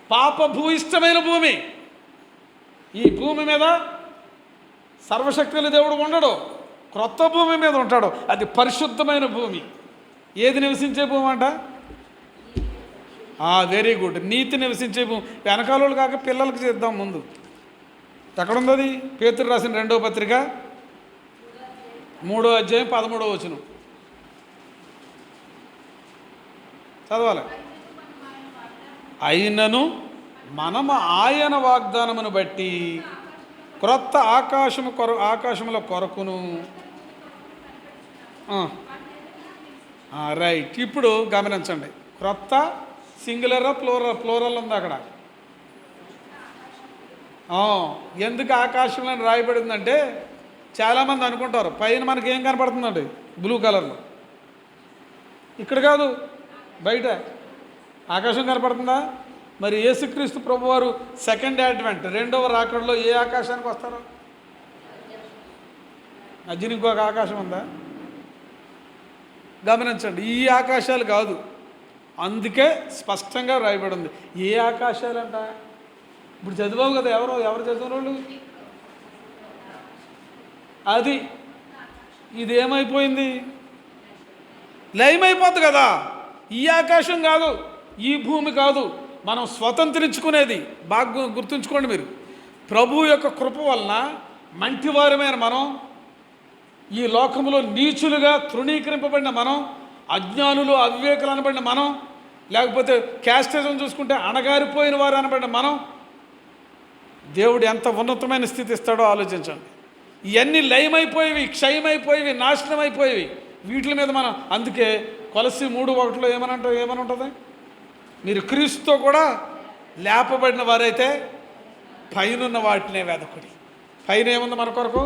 పాప భూయిష్టమైన భూమి. ఈ భూమి మీద సర్వశక్తుల దేవుడు ఉండడు, క్రొత్త భూమి మీద ఉంటాడు. అది పరిశుద్ధమైన భూమి. ఏది నివసించే భూమి అంట? వెరీ గుడ్, నీతి నివసించే భూమి. వెనకాలోళ్ళు కాక పిల్లలకి చేద్దాం ముందు. ఎక్కడుంది అది? పేతురు రాసిన 2వ పత్రిక 3వ అధ్యాయం 13వ వచనం చదవాలి. అయినను మనము ఆయన వాగ్దానమును బట్టి క్రొత్త ఆకాశముల కొరకును. రైట్. ఇప్పుడు గమనించండి, క్రొత్త సింగులరా ప్లోరల్ ఉంది అక్కడ. ఎందుకు ఆకాశంలో రాయబడిందంటే చాలామంది అనుకుంటారు పైన మనకి ఏం కనపడుతుందండి? బ్లూ కలర్లో. ఇక్కడ కాదు, బయట ఆకాశం కనపడుతుందా? మరి యేసుక్రీస్తు ప్రభువారు సెకండ్ అడ్వెంట్, 2వ రాకడలో ఏ ఆకాశానికి వస్తారు? మధ్యన ఇంకొక ఆకాశం ఉందా? గమనించండి, ఈ ఆకాశాలు కాదు. అందుకే స్పష్టంగా రాయబడి ఉంది. ఏ ఆకాశాలంట? ఇప్పుడు చదివావు కదా, ఎవరు చదివిన వాళ్ళు? అది ఇదేమైపోయింది? లయమైపోద్ది కదా. ఈ ఆకాశం కాదు, ఈ భూమి కాదు, మనం స్వతంత్రించుకునేది. బాగా గుర్తుంచుకోండి మీరు. ప్రభు యొక్క కృప వలన మంటివారమైన మనం, ఈ లోకంలో నీచులుగా తృణీకరింపబడిన మనం, అజ్ఞానులు అవివేకులు అనబడిన మనం, లేకపోతే క్యాస్టిజం చూసుకుంటే అణగారిపోయిన వారు అనబడిన మనం, దేవుడు ఎంత ఉన్నతమైన స్థితి ఇస్తాడో ఆలోచించండి. ఇవన్నీ లయమైపోయేవి, క్షయమైపోయేవి, నాశనం అయిపోయేవి. వీటి మీద మనం, అందుకే కొలస్సీ 3:1 ఏమని ఉంటుంది? మీరు క్రీస్తుతో కూడా లేపబడిన వారైతే పైనున్న వాటినే వెదకుడి. పైన ఏముంది మన కొరకు?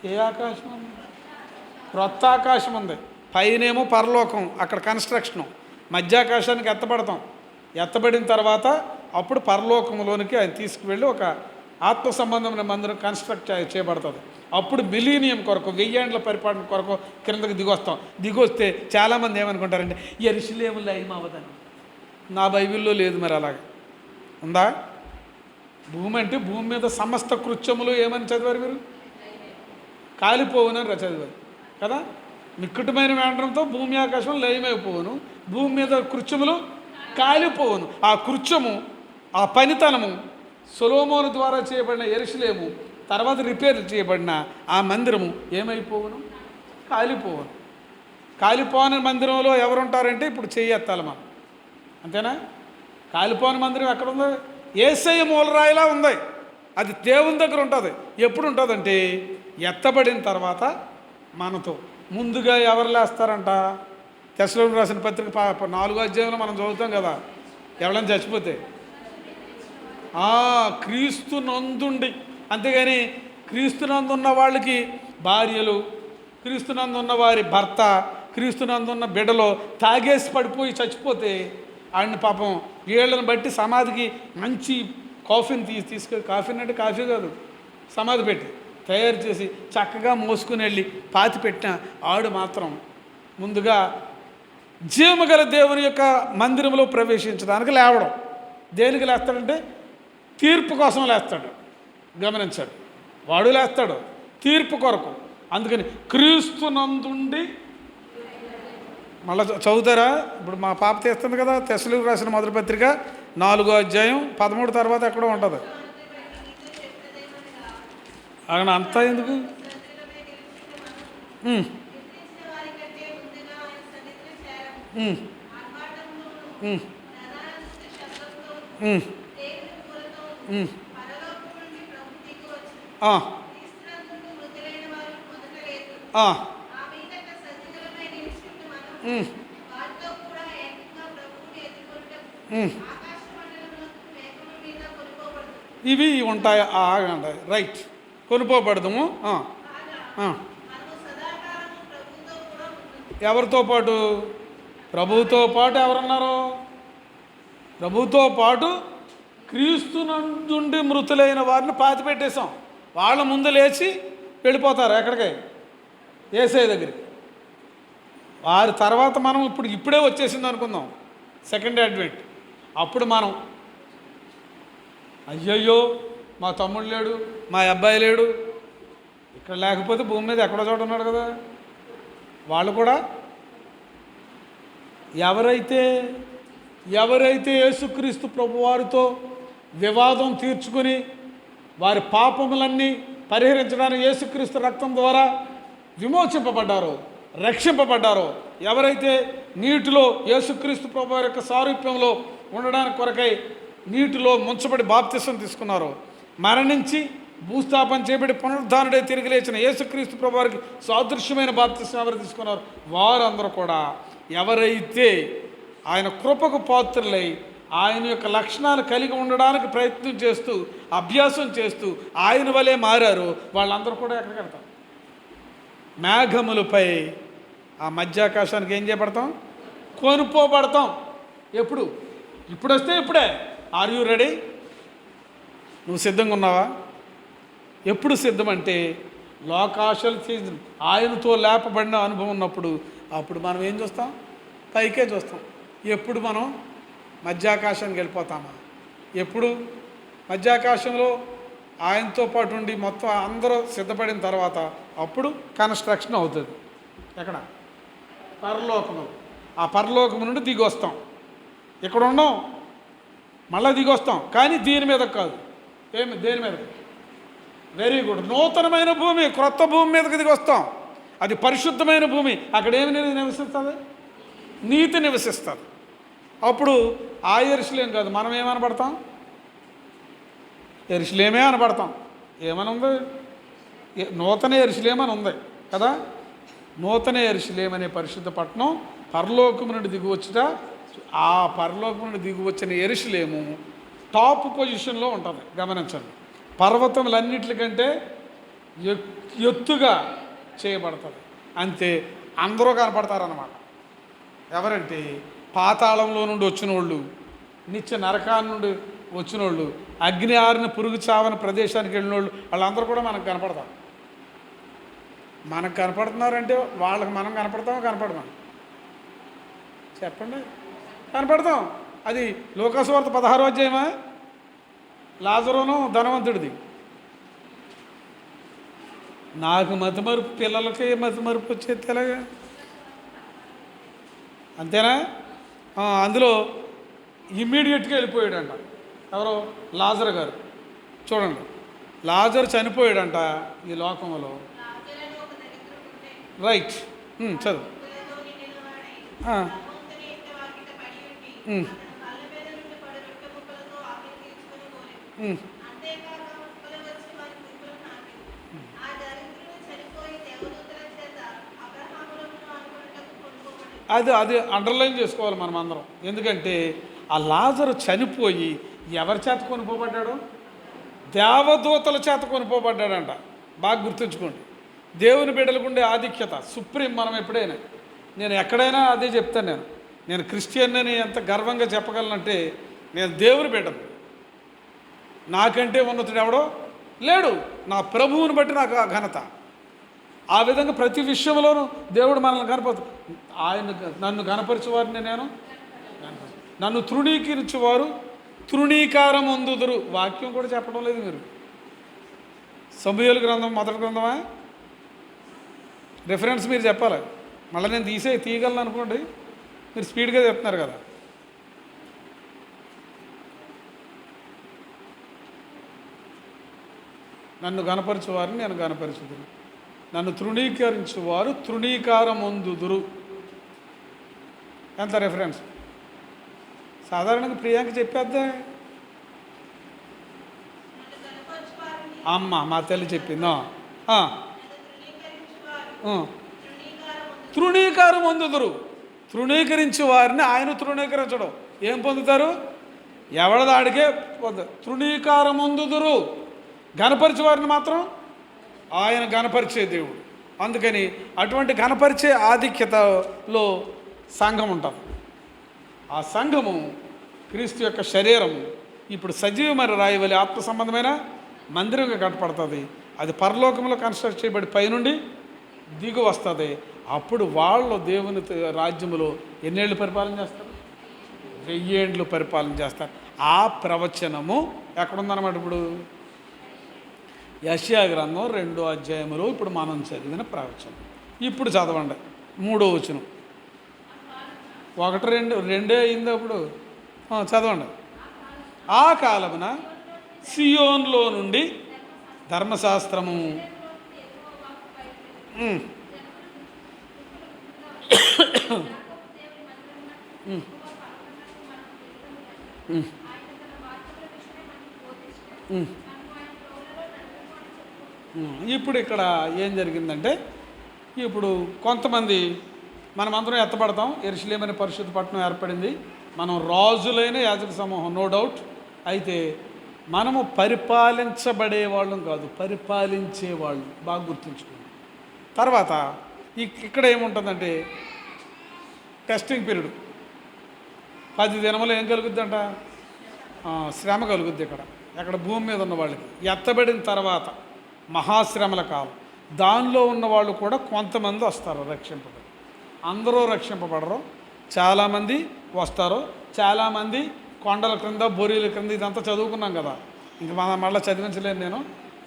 ఏ ఆకాశం ఉంది? క్రొత్త ఆకాశం ఉంది. పైనేమో పరలోకం, అక్కడ కన్స్ట్రక్షను. మధ్యాకాశానికి ఎత్తబడతాం. ఎత్తబడిన తర్వాత అప్పుడు పరలోకంలోనికి ఆయన తీసుకువెళ్ళి ఒక ఆత్మ సంబంధమైన మందిరం కన్స్ట్రక్ట్ చేయబడుతుంది. అప్పుడు మిలీనియం కొరకు, 1000 ఏండ్ల పరిపాలన కొరకు కిందకి దిగొస్తాం. దిగొస్తే చాలామంది ఏమనుకుంటారంటే యెరూషలేము లయం అవ్వదని. నా బైబిల్లో లేదు. మరి అలాగే ఉందా? భూమి అంటే భూమి మీద సమస్త కృత్యములు ఏమని చదివారు మీరు? కాలిపోవునని చదివారు కదా. మిక్కుటమైన వేండ్రంతో భూమి ఆకాశం లయమైపోవును, భూమి మీద కృత్యములు కాలిపోవును. ఆ కృత్యము, ఆ పనితనము సొలొమోను ద్వారా చేయబడిన యెరూషలేము, తర్వాత రిపేర్ చేయబడిన ఆ మందిరము ఏమైపోవును? కాలిపోవును. కాలిపోని మందిరంలో ఎవరుంటారంటే ఇప్పుడు చెయ్యెత్తాలి మనం, అంతేనా? కాలిపోని మందిరం ఎక్కడుంది? యేసయ్య మూలరాయిలా ఉంది. అది దేవుని దగ్గర ఉంటుంది. ఎప్పుడు ఉంటుందంటే ఎత్తబడిన తర్వాత మనతో ముందుగా ఎవరు లేస్తారంట? తెస్సలోనికీయులకు రాసిన పత్రిక 4వ అధ్యాయంలో మనం చదువుతాం కదా, ఎవరైనా చచ్చిపోతే క్రీస్తు నందుండి. అంతేగాని క్రీస్తునందున్న వాళ్ళకి భార్యలు, క్రీస్తునందున్న వారి భర్త, క్రీస్తునందున్న బిడ్డలో తాగేసి పడిపోయి చచ్చిపోతే ఆయన పాపం వీళ్ళని బట్టి సమాధికి మంచి కాఫీని తీసుకెళ్ళి, కాఫీని అంటే కాఫీ కాదు, సమాధి పెట్టి తయారు చేసి చక్కగా మోసుకుని వెళ్ళి పాతి పెట్టిన ఆడు మాత్రం ముందుగా జీవముగల దేవుని యొక్క మందిరంలో ప్రవేశించడానికి లేవడం. దేనికి లేస్తాడంటే తీర్పు కోసం లేస్తాడు. గమనించాడు, వాడు లేస్తాడు తీర్పు కొరకు. అందుకని క్రీస్తునందుండి. మళ్ళీ చదువుతారా? ఇప్పుడు మా పాప తీస్తుంది కదా, తెస్సలోనికీయులకు రాసిన మొదటి పత్రిక 4వ అధ్యాయం 13 తర్వాత ఎక్కడో ఉంటుంది. అక్కడ అంతా ఎందుకు? ఇవి ఉంటాయి. రైట్, కొనుక్కోబడదాము. ఎవరితో పాటు? ప్రభువుతో పాటు. ఎవరున్నారు? ప్రభువుతో పాటు క్రీస్తునందుండి మృతులైన వారిని పాతి పెట్టేశాం. వాళ్ళ ముందు లేచి వెళ్ళిపోతారు ఎక్కడికి? యేసయ్య దగ్గరికి. వారి తర్వాత మనం ఇప్పుడే వచ్చేసింది అనుకుందాం, సెకండ్ అడ్వెంట్. అప్పుడు మనం అయ్యయ్యో మా తమ్ముడు లేడు, మా అబ్బాయి లేడు, ఇక్కడ లేకపోతే భూమి మీద ఎక్కడో చోట ఉన్నాడు కదా. వాళ్ళు కూడా ఎవరైతే యేసుక్రీస్తు ప్రభువారితో వివాదం తీర్చుకుని వారి పాపములన్నీ పరిహరించడానికి యేసుక్రీస్తు రక్తం ద్వారా విమోచింపబడ్డారో, రక్షింపబడ్డారో, ఎవరైతే నీటిలో యేసుక్రీస్తు ప్రభువారి యొక్క సారూప్యంలో ఉండడానికి కొరకై నీటిలో ముంచబడి బాప్తిసం తీసుకున్నారో, మరణించి భూస్థాపన చేయబడి పునరుద్ధానుడై తిరిగి లేచిన యేసుక్రీస్తు ప్రభువారికి సాదృశ్యమైన బాప్తిసం ఎవరు తీసుకున్నారు, వారందరూ కూడా ఎవరైతే ఆయన కృపకు పాత్రులై ఆయన యొక్క లక్షణాలు కలిగి ఉండడానికి ప్రయత్నం చేస్తూ అభ్యాసం చేస్తూ ఆయన వలె మారారు, వాళ్ళందరూ కూడా ఎక్కడికి వెళ్తారు? మేఘములపై ఆ మధ్యాకాశానికి ఏం చేయబడతాం? కొనుక్కోబడతాం. ఎప్పుడు? ఇప్పుడు వస్తే ఇప్పుడే. Are you ready? నువ్వు సిద్ధంగా ఉన్నావా? ఎప్పుడు సిద్ధం అంటే లోకాశలు చేసి ఆయనతో లేపబడిన అనుభవం ఉన్నప్పుడు అప్పుడు మనం ఏం చూస్తాం? పైకే చూస్తాం. ఎప్పుడు మనం మధ్యాకాశానికి వెళ్ళిపోతామా? ఎప్పుడు మధ్యాకాశంలో ఆయనతో పాటు ఉండి మొత్తం అందరూ సిద్ధపడిన తర్వాత అప్పుడు కన్స్ట్రక్షన్ అవుతుంది. ఎక్కడ? పరలోకము. ఆ పరలోకము నుండి దిగి వస్తాం. ఇక్కడ ఉన్నాం, మళ్ళీ దిగి వస్తాం, కానీ దీని మీద కాదు. దేని మీద? Very good. నూతనమైన భూమి, క్రొత్త భూమి మీదకి దిగి వస్తాం. అది పరిశుద్ధమైన భూమి. అక్కడ ఏమి నివసిస్తుంది? నీతి నివసిస్తుంది. అప్పుడు ఆ యెరూషలేం కాదు, మనం ఏమనబడతాం? యెరూషలేమే అనబడతాం. ఏమని ఉంది? నూతన యెరూషలేం అని ఉంది కదా. నూతన యెరూషలేం అనే పరిశుద్ధ పట్టణం పరలోకము నుండి దిగి వచ్చుట ఆ పరలోకం నుండి దిగి వచ్చిన యెరూషలేము టాప్ పొజిషన్లో ఉంటుంది. గమనించండి, పర్వతములన్నిటికంటే ఎత్తుగా చేయబడుతుంది. అంతే, అందరూ కనపడతారన్నమాట. ఎవరంటే పాతాళంలో నుండి వచ్చిన వాళ్ళు, నిత్య నరకాల నుండి వచ్చిన వాళ్ళు, అగ్ని ఆరిన పురుగు చావని ప్రదేశానికి వెళ్ళిన వాళ్ళు, వాళ్ళందరూ కూడా మనకు కనపడతారు. మనకు కనపడుతున్నారంటే వాళ్ళకి మనం కనపడతామో కనపడమా చెప్పండి? కనపడతాం. అది లోకాసు వార్త 16వ అధ్యాయమా? లాజరును ధనవంతుడిది. నాకు మతిమరుపు, పిల్లలకి మతిమరుపు వచ్చేది ఎలాగా? అంతేనా? అందులో ఇమ్మీడియట్గా వెళ్ళిపోయాడంట. ఎవరో లాజరు గారు. చూడండి, లాజరు చనిపోయాడంట ఈ లోకంలో. రైట్, చదువు. అది అండర్లైన్ చేసుకోవాలి మనం అందరం. ఎందుకంటే ఆ లాజరు చనిపోయి ఎవరి చేత కొనిపోబడ్డాడు? దేవదూతల చేత కొనిపోబడ్డాడంట. బాగా గుర్తుంచుకోండి. దేవుని బిడ్డలకు ఉండే ఆధిక్యత సుప్రీం. మనం ఎప్పుడైనా, నేను ఎక్కడైనా అదే చెప్తాను. నేను క్రిస్టియన్ అని ఎంత గర్వంగా చెప్పగలనంటే, నేను దేవుని బిడ్డను. నాకంటే ఉన్నతుడు ఎవడో లేడు. నా ప్రభువుని బట్టి నాకు ఆ ఘనత. ఆ విధంగా ప్రతి విషయంలోనూ దేవుడు మనల్ని కనపడు. నన్ను కనపరిచేవారిని నేను, నన్ను తృణీకరించేవారు తృణీకారం అందుదురు. వాక్యం కూడా చెప్పడం లేదు మీరు. సమూయేలు గ్రంథం మొదటి గ్రంథమా? రిఫరెన్స్ మీరు చెప్పాలి. మళ్ళీ నేను తీయగలను అనుకోండి, మీరు స్పీడ్గా చెప్తున్నారు కదా. నన్ను గనపరచువారిని నేను గనపరచుదురు, నన్ను తృణీకరించువారు తృణీకారమొందుదురు. ఎంత రెఫరెన్స్? సాధారణంగా ప్రియాంక చెప్పేద్దా? అమ్మ మా తల్లి చెప్పిందా? తృణీకారం పొందుదురు. తృణీకరించే వారిని ఆయన తృణీకరించడం. ఏం పొందుతారు? ఎవడదాడికే తృణీకారం పొందుదురు. గణపరిచే వారిని మాత్రం ఆయన గణపరిచే దేవుడు. అందుకని అటువంటి గణపరిచే ఆధిక్యతలో సంఘం ఉంటుంది. ఆ సంఘము క్రీస్తు యొక్క శరీరం ఇప్పుడు సజీవమైన రాయవలి ఆత్మ సంబంధమైన మందిరంగా కట్టపడుతుంది. అది పరలోకంలో కన్స్ట్రక్ట్ చేయబడి పైనుండి దిగు వస్తుంది. అప్పుడు వాళ్ళు దేవుని రాజ్యములో ఎన్నేళ్ళు పరిపాలన చేస్తారు? 1000 ఏండ్లు పరిపాలన చేస్తారు. ఆ ప్రవచనము ఎక్కడుందన్నమాట? ఇప్పుడు యెషయా గ్రంథం 2వ అధ్యాయంలో ఇప్పుడు మనం చదివిన ప్రవచనం. ఇప్పుడు చదవండి 3వ వచనం. 1 2 అయింది. అప్పుడు చదవండి. ఆ కాలమున సియోన్లో నుండి ధర్మశాస్త్రము ఇప్పుడు ఇక్కడ ఏం జరిగిందంటే, ఇప్పుడు కొంతమంది మనమందరం ఎత్తపడతాం. యెరూషలేము అనే పరిశుద్ధ పట్టణం ఏర్పడింది. మనం రాజులైన యాజక సమూహం, నో డౌట్. అయితే మనము పరిపాలించబడేవాళ్ళం కాదు, పరిపాలించేవాళ్ళు. బాగా గుర్తుంచుకోండి. తర్వాత ఇక్కడ ఏముంటుందంటే టెస్టింగ్ పీరియడ్. 10 దినములు ఏం కలుగుద్దంట? శ్రమ కలుగుద్ది. ఎక్కడ భూమి మీద ఉన్న వాళ్ళకి ఎత్తబడిన తర్వాత మహాశ్రమల కాలం. దానిలో ఉన్న వాళ్ళు కూడా కొంతమంది వస్తారు రక్షింపబడి. అందరూ రక్షింపబడరు. చాలామంది వస్తారు. చాలామంది కొండల క్రింద, బొరీల క్రింద, ఇదంతా చదువుకున్నాం కదా. ఇంక మళ్ళీ చదివించలేను నేను.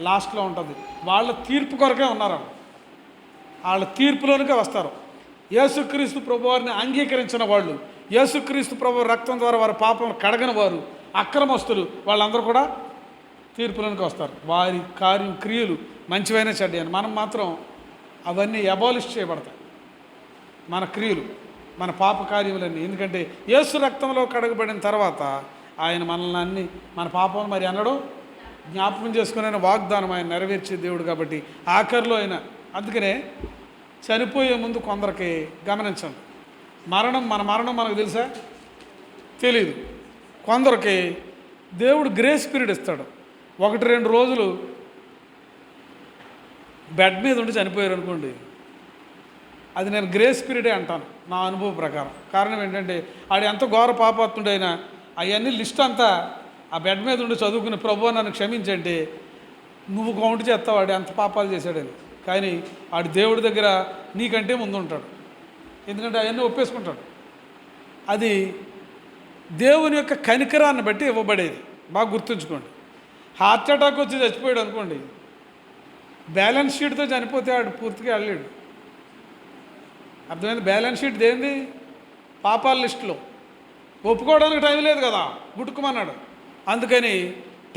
లాస్ట్లో ఉంటుంది. వాళ్ళ తీర్పు కొరకే ఉన్నారు. వాళ్ళ తీర్పులోనికే వస్తారు. యేసుక్రీస్తు ప్రభువారిని అంగీకరించిన వాళ్ళు, యేసుక్రీస్తు ప్రభు రక్తం ద్వారా వారి పాపం కడగని వారు, అక్రమస్తులు, వాళ్ళందరూ కూడా తీర్పులోనికి వస్తారు. వారి క్రియలు మంచివైన చెడ్డని. మనం మాత్రం అవన్నీ అబాలిష్ చేయబడతాయి. మన క్రియలు, మన పాప కార్యములన్నీ. ఎందుకంటే యేసు రక్తంలో కడగబడిన తర్వాత ఆయన మనల్ని అన్ని, మన పాపం మరి అన్నడు జ్ఞాపకం చేసుకునే వాగ్దానం ఆయన నెరవేర్చే దేవుడు. కాబట్టి ఆఖరిలో ఆయన, అందుకనే చనిపోయే ముందు కొందరికి గమనించండి, మన మరణం మనకు తెలుసా? తెలీదు. కొందరికి దేవుడు గ్రేస్ పీరియడ్ ఇస్తాడు. 1-2 రోజులు బెడ్ మీద ఉండి చనిపోయారు అనుకోండి, అది నేను గ్రేస్ పీరియడే అంటాను నా అనుభవ ప్రకారం. కారణం ఏంటంటే ఆడు ఎంత ఘోర పాపాత్ముడైనా అవన్నీ లిస్ట్ అంతా ఆ బెడ్ మీద ఉండి చదువుకుని ప్రభువా నన్ను క్షమించంటే నువ్వు కౌంట్ చేస్తావు వాడు ఎంత పాపాలు చేశాడని. కానీ ఆడు దేవుడి దగ్గర నీకంటే ముందు ఉంటాడు, ఎందుకంటే అవన్నీ ఒప్పేసుకుంటాడు. అది దేవుని యొక్క కనికరాన్ని బట్టి ఇవ్వబడేది. బాగా గుర్తుంచుకోండి. హార్ట్ అటాక్ వచ్చి చచ్చిపోయాడు అనుకోండి, బ్యాలెన్స్ షీట్తో చనిపోతే ఆడు పూర్తిగా వెళ్ళాడు. అర్థమైంది? బ్యాలెన్స్ షీట్ దేంది? పాపాల లిస్టులో ఒప్పుకోవడానికి టైం లేదు కదా, గుట్టుకుమన్నాడు. అందుకని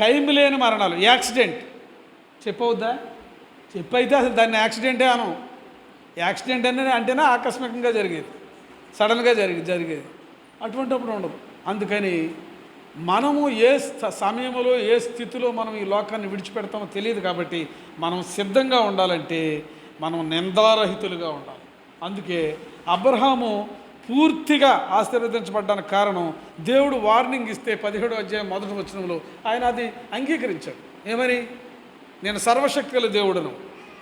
టైం లేని మరణాలు, యాక్సిడెంట్ చెప్పవద్దా? చెప్పైతే అసలు దాన్ని యాక్సిడెంటే అనం. యాక్సిడెంట్ అనేది అంటేనే ఆకస్మికంగా జరిగేది, సడన్గా జరిగేది. అటువంటిప్పుడు ఉండదు. అందుకని మనము ఏ సమయంలో ఏ స్థితిలో మనం ఈ లోకాన్ని విడిచిపెడతామో తెలియదు. కాబట్టి మనం సిద్ధంగా ఉండాలంటే మనం నిందారహితులుగా ఉండాలి. అందుకే అబ్రహాము పూర్తిగా ఆశీర్వదించబడ్డానికి కారణం దేవుడు వార్నింగ్ ఇస్తే 17వ అధ్యాయం 1వ వచనంలో ఆయన అది అంగీకరించాడు. ఏమని? నేను సర్వశక్తుల దేవుడను,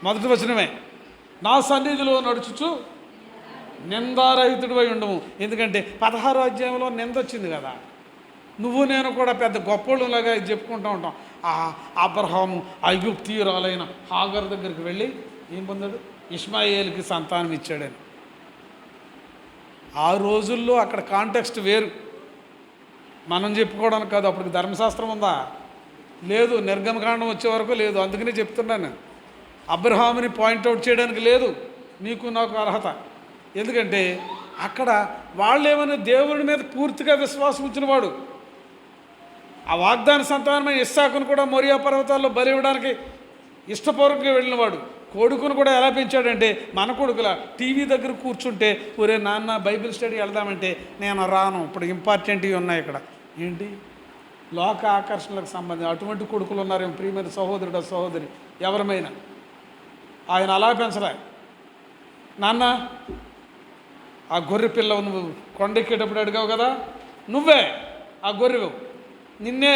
1వ వచనమే, నా సన్నిధిలో నడుచుచు నిందారహితుడివై ఉండము. ఎందుకంటే 16వ అధ్యాయంలో నింద వచ్చింది కదా. నువ్వు నేను కూడా పెద్ద గొప్పోళ్ళలాగా చెప్పుకుంటూ ఉంటాం. అబ్రహాము ఐగుప్తీయురాలైన హాగర్ దగ్గరికి వెళ్ళి ఏం పొందాడు? ఇష్మాయేలుకి సంతానం ఇచ్చాడని. ఆ రోజుల్లో అక్కడ కాంటెక్స్ట్ వేరు, మనం చెప్పుకోవడానికి కాదు. అప్పటికి ధర్మశాస్త్రం ఉందా? లేదు. నిర్గమకాండం వచ్చే వరకు లేదు. అందుకనే చెప్తున్నాను, అబ్రహాముని పాయింట్అవుట్ చేయడానికి లేదు నీకు నాకు అర్హత. ఎందుకంటే అక్కడ వాళ్ళేమైనా దేవుని మీద పూర్తిగా విశ్వాసం ఉంచినవాడు. ఆ వాగ్దాన సంతానమైన ఇస్సాకును కూడా మోరియా పర్వతాల్లో బలి ఇవ్వడానికి ఇష్టపూర్వకంగా వెళ్ళినవాడు. కొడుకును కూడా ఎలా పెంచాడంటే, మన కొడుకుల టీవీ దగ్గర కూర్చుంటే ఒరే నాన్న బైబిల్ స్టడీ వెళ్దామంటే నేను రాను, ఇప్పుడు ఇంపార్టెంట్వి ఉన్నాయి ఇక్కడ. ఏంటి? లోక ఆకర్షణలకు సంబంధించి అటువంటి కొడుకులు ఉన్నారేమో ప్రియమైన సహోదరుడు సహోదరి ఎవరమైనా. ఆయన అలా పెంచలే. నాన్న ఆ గొర్రె పిల్ల నువ్వు కొండెక్కేటప్పుడు అడిగావు కదా, నువ్వే ఆ గొర్రెవు, నిన్నే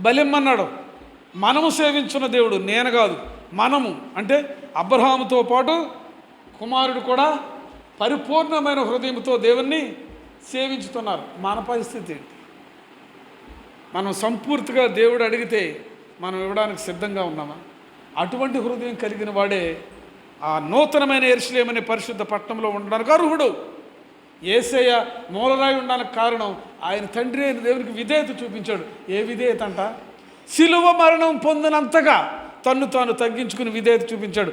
బలిమ్మన్నాడు. మనము సేవించున్న దేవుడు, నేను కాదు, మనము. అంటే అబ్రహాముతో పాటు కుమారుడు కూడా పరిపూర్ణమైన హృదయంతో దేవుణ్ణి సేవించుతున్నారు. మన పరిస్థితి ఏంటి? మనం సంపూర్తిగా దేవుడు అడిగితే మనం ఇవ్వడానికి సిద్ధంగా ఉన్నామా? అటువంటి హృదయం కలిగిన వాడే ఆ నూతనమైన యెరూషలేము అనే పరిశుద్ధ పట్టణంలో ఉండడానికి అర్హుడు. యేసయ్య మూలరాయి ఉండడానికి కారణం ఆయన తండ్రి అయిన దేవునికి విధేయత చూపించాడు. ఏ విధేయత అంట? శిలువ మరణం పొందినంతగా తన్ను తాను తగ్గించుకుని విధేయత చూపించాడు.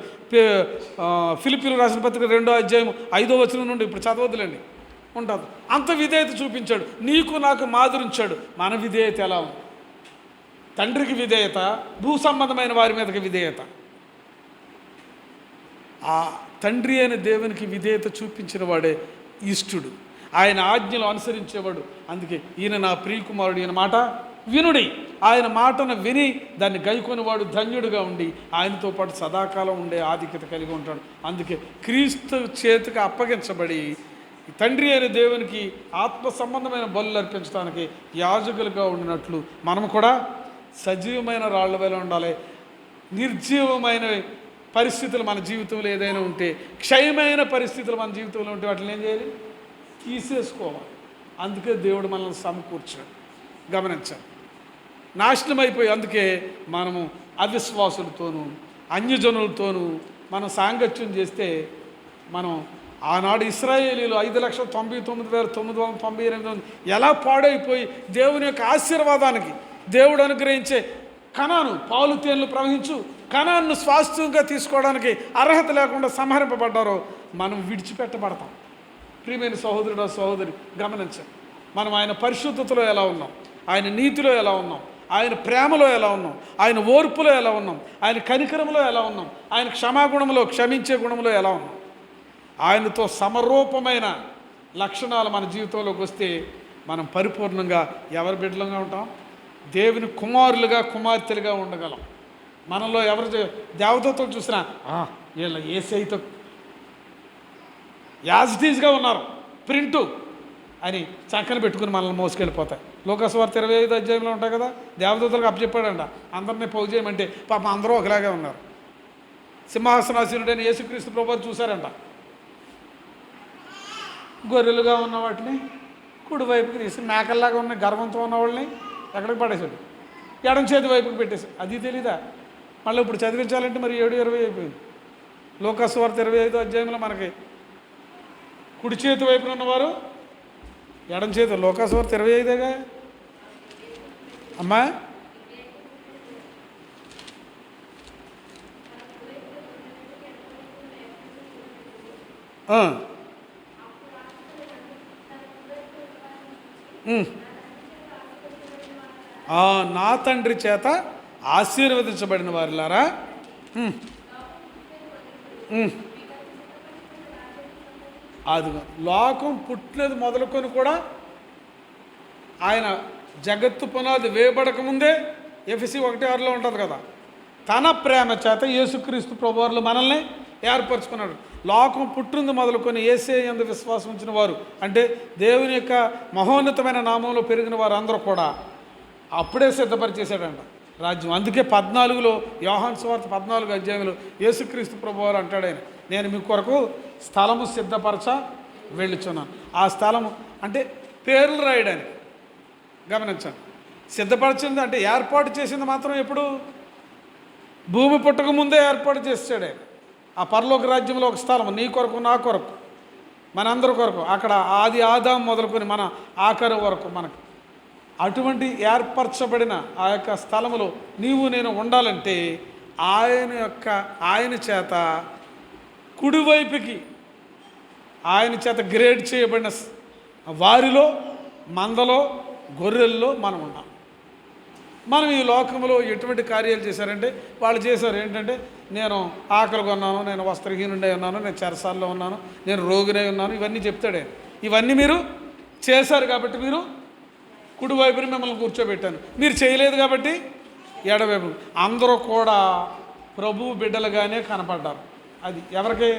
ఫిలిప్పీయులకు రాసిన పత్రిక 2వ అధ్యాయం 5వ వచనం నుండి ఇప్పుడు చదవదులేండి, ఉంటుంది. అంత విధేయత చూపించాడు. నీకు నాకు మాదిరించాడు. మన విధేయత ఎలా ఉంది? తండ్రికి విధేయత, భూ సంబంధమైన వారి మీదకి విధేయత. ఆ తండ్రి అయిన దేవునికి విధేయత చూపించిన వాడే ఇష్టుడు, ఆయన ఆజ్ఞలు అనుసరించేవాడు. అందుకే ఈయన నా ప్రియకుమారుడు, ఈయన మాట వినుడి. ఆయన మాటను విని దాన్ని గైకొనివాడు ధన్యుడిగా ఉండి ఆయనతో పాటు సదాకాలం ఉండే ఆధిక్యత కలిగి ఉంటాడు. అందుకే క్రీస్తు చేతికి అప్పగించబడి తండ్రి అయిన దేవునికి ఆత్మ సంబంధమైన బలులు అర్పించడానికి యాజకులుగా ఉండినట్లు మనం కూడా సజీవమైన రాళ్ల వలె ఉండాలి. నిర్జీవమైన పరిస్థితులు మన జీవితంలో ఏదైనా ఉంటే, క్షయమైన పరిస్థితులు మన జీవితంలో ఉంటే వాటిని ఏం చేయాలి? తీసేసుకోవాలి. అందుకే దేవుడు మనల్ని సమకూర్చాడు. గమనించాలి, నాశనం అయిపోయి. అందుకే మనము అవిశ్వాసులతోనూ అన్యజనులతోనూ మనం సాంగత్యం చేస్తే మనం ఆనాడు ఇశ్రాయేలీలు 5,99,998 ఎలా పాడైపోయి దేవుని యొక్క ఆశీర్వాదానికి దేవుడు అనుగ్రహించే కనాను, పాలు తేనెలు ప్రవహించు కనాన్ను స్వాస్థ్యంగా తీసుకోవడానికి అర్హత లేకుండా సంహరింపబడ్డారో మనం విడిచిపెట్టబడతాం. ప్రియమైన సహోదరుడు సహోదరి గమనించండి, మనం ఆయన పరిశుద్ధతలో ఎలా ఉన్నాం, ఆయన నీతిలో ఎలా ఉన్నాం, ఆయన ప్రేమలో ఎలా ఉన్నాం, ఆయన ఓర్పులో ఎలా ఉన్నాం, ఆయన కనికరంలో ఎలా ఉన్నాం, ఆయన క్షమాగుణంలో క్షమించే గుణంలో ఎలా ఉన్నాం. ఆయనతో సమరూపమైన లక్షణాలు మన జీవితంలోకి వస్తే మనం పరిపూర్ణంగా ఎవరి బిడ్డలుగా ఉంటాం? దేవుని కుమారులుగా కుమార్తెలుగా ఉండగలం. మనలో ఎవరు దేవతతో చూసినా వీళ్ళ యేసయ్యతో యాజ్ ఇట్ ఈజ్గా ఉన్నారు, ప్రింటు అని చక్కన పెట్టుకుని మనల్ని మోసుకెళ్ళిపోతాయి. లోకాసు వార్త 25 అధ్యాయంలో ఉంటాయి కదా, దేవదూతలకు అప్పచెప్పాడంట అందరినీ పోగు చేయమంటే. పాపం అందరూ ఒకలాగే ఉన్నారు. సింహాసనాసీనుడైన యేసుక్రీస్తు ప్రభువారు చూశారంట, గొర్రెలుగా ఉన్న వాటిని కుడివైపుకి తీసి, మేకల్లాగా ఉన్న గర్వంతో ఉన్న వాళ్ళని ఎక్కడికి పడేశాడు, ఎడం చేతి వైపుకి పెట్టేశాడు. అది తెలీదా? మళ్ళీ ఇప్పుడు చదివించాలంటే మరి 7:20 అయిపోయింది. లోకాసు వార్త 25 అధ్యాయంలో మనకి కుడి చేతి వైపున ఉన్నవారు ఎడం చేతి, లోకాసు వార్త 25గా అమ్మా. నా తండ్రి చేత ఆశీర్వదించబడిన వారిలారా, అది లోకం పుట్టినది మొదలుకొని కూడా ఆయన జగత్తు పునాది వేయబడకముందే ఎఫెసీ 1:6లో ఉంటుంది కదా, తన ప్రేమ చేత యేసుక్రీస్తు ప్రభువారు మనల్ని ఏర్పరచుకున్నాడు. లోకం పుట్టింది మొదలుకొని యేసయ్య యందు విశ్వాసం ఉంచిన వారు, అంటే దేవుని యొక్క మహోన్నతమైన నామంలో పెరిగిన వారు అందరూ కూడా అప్పుడే సిద్ధపరిచేశాడంట రాజ్యం. అందుకే 14లో యోహాను సువార్త 14 అధ్యాయంలో యేసుక్రీస్తు ప్రభువారు అంటాడు, ఆయన నేను మీ కొరకు స్థలము సిద్ధపరచ వెళ్ళుచున్నాను. ఆ స్థలము అంటే పేర్లు రాయడానికి. గమనించండి, సిద్ధపరచింది అంటే ఏర్పాటు చేసింది మాత్రం ఎప్పుడు? భూమి పుట్టక ముందే ఏర్పాటు చేసాడు ఆయన. ఆ పరలోక రాజ్యంలో ఒక స్థలం నీ కొరకు, నా కొరకు, మనందరి కొరకు, అక్కడ ఆది ఆదాం మొదలుకొని మన ఆఖరి వరకు మనకు అటువంటి ఏర్పరచబడిన ఆ యొక్క స్థలములో నీవు నేను ఉండాలంటే ఆయన చేత కుడివైపుకి ఆయన చేత గ్రేడ్ చేయబడిన వారిలో, మందలో, గొర్రెల్లో మనం ఉన్నాం. మనం ఈ లోకంలో ఎటువంటి కార్యాలు చేశారంటే వాళ్ళు చేశారు ఏంటంటే, నేను ఆకలిగా ఉన్నాను, నేను వస్త్రహీనుడై ఉన్నాను, నేను చెరసాల్లో ఉన్నాను, నేను రోగినై ఉన్నాను, ఇవన్నీ చెప్తాడే. ఇవన్నీ మీరు చేశారు కాబట్టి మీరు కుడివైపుని మిమ్మల్ని కూర్చోబెట్టాను. మీరు చేయలేదు కాబట్టి ఎడవైపు. అందరూ కూడా ప్రభువు బిడ్డలుగానే కనపడ్డారు. అది ఎవరికి?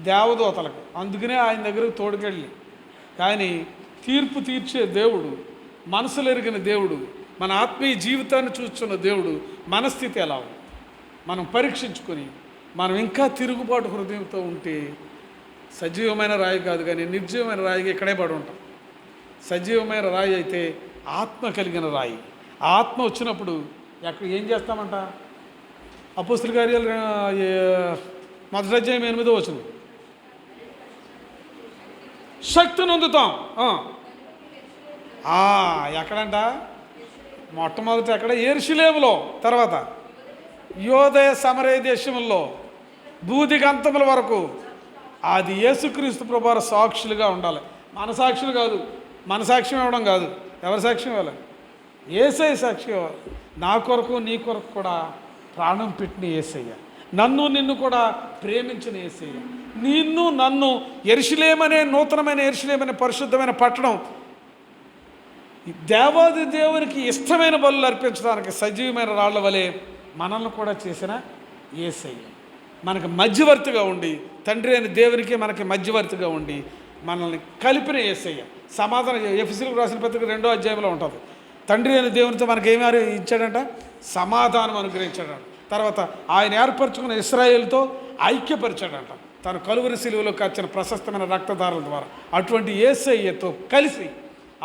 దేవదూతలకు. అందుకనే ఆయన దగ్గరకు తోడుకెళ్ళి, కానీ తీర్పు తీర్చే దేవుడు, మనసులు ఎరిగిన దేవుడు, మన ఆత్మీయ జీవితాన్ని చూస్తున్న దేవుడు మన స్థితి ఎలా ఉంది మనం పరీక్షించుకొని, మనం ఇంకా తిరుగుబాటు హృదయంతో ఉంటే సజీవమైన రాయి కాదు కానీ నిర్జీవమైన రాయిగా ఇక్కడే పడి ఉంటాం. సజీవమైన రాయి అయితే ఆత్మ కలిగిన రాయి. ఆత్మ వచ్చినప్పుడు ఏం చేస్తామంట? అపోస్తలుల కార్యాలు 1వ అధ్యాయం 8వ వచనం, శక్తిని పొందుతాం. ఎక్కడంట? మొట్టమొదటి ఎక్కడ? యెరూషలేములో, తర్వాత యోదయ సమరయ దేశముల్లో, భూదిగంతముల వరకు. అది యేసుక్రీస్తు ప్రభువారు సాక్షులుగా ఉండాలి. మన సాక్షులు కాదు, మన సాక్ష్యం ఇవ్వడం కాదు. ఎవరి సాక్ష్యం ఇవ్వాలి? యేసయ్య సాక్షి ఇవ్వాలి. నా కొరకు నీ కొరకు కూడా ప్రాణం పెట్టిన యేసయ్య, నన్ను నిన్ను కూడా ప్రేమించిన యేసయ్య, నిన్ను నన్ను యెరూషలేమనే నూతనమైన యెరూషలేమనే పరిశుద్ధమైన పట్టణం, దేవాది దేవునికి ఇష్టమైన బలులు అర్పించడానికి సజీవమైన రాళ్ల వలె మనల్ని కూడా చేసిన యేసయ్య, మనకు మధ్యవర్తిగా ఉండి, తండ్రి అయిన దేవునికి మనకి మధ్యవర్తిగా ఉండి మనల్ని కలిపిన యేసయ్య. సమాధానం ఎఫెసీయులకు రాసిన పత్రిక 2వ అధ్యాయంలో ఉంటుంది. తండ్రి అయిన దేవునితో మనకి ఏమి ఇచ్చాడంట? సమాధానం అనుగ్రహించాడంట. తర్వాత ఆయన ఏర్పరచుకున్న ఇశ్రాయేలుతో ఐక్యపరిచాడంట తన కలువరి శిలువలో కాచిన ప్రశస్తమైన రక్తధారల ద్వారా. అటువంటి యేసయ్యతో కలిసి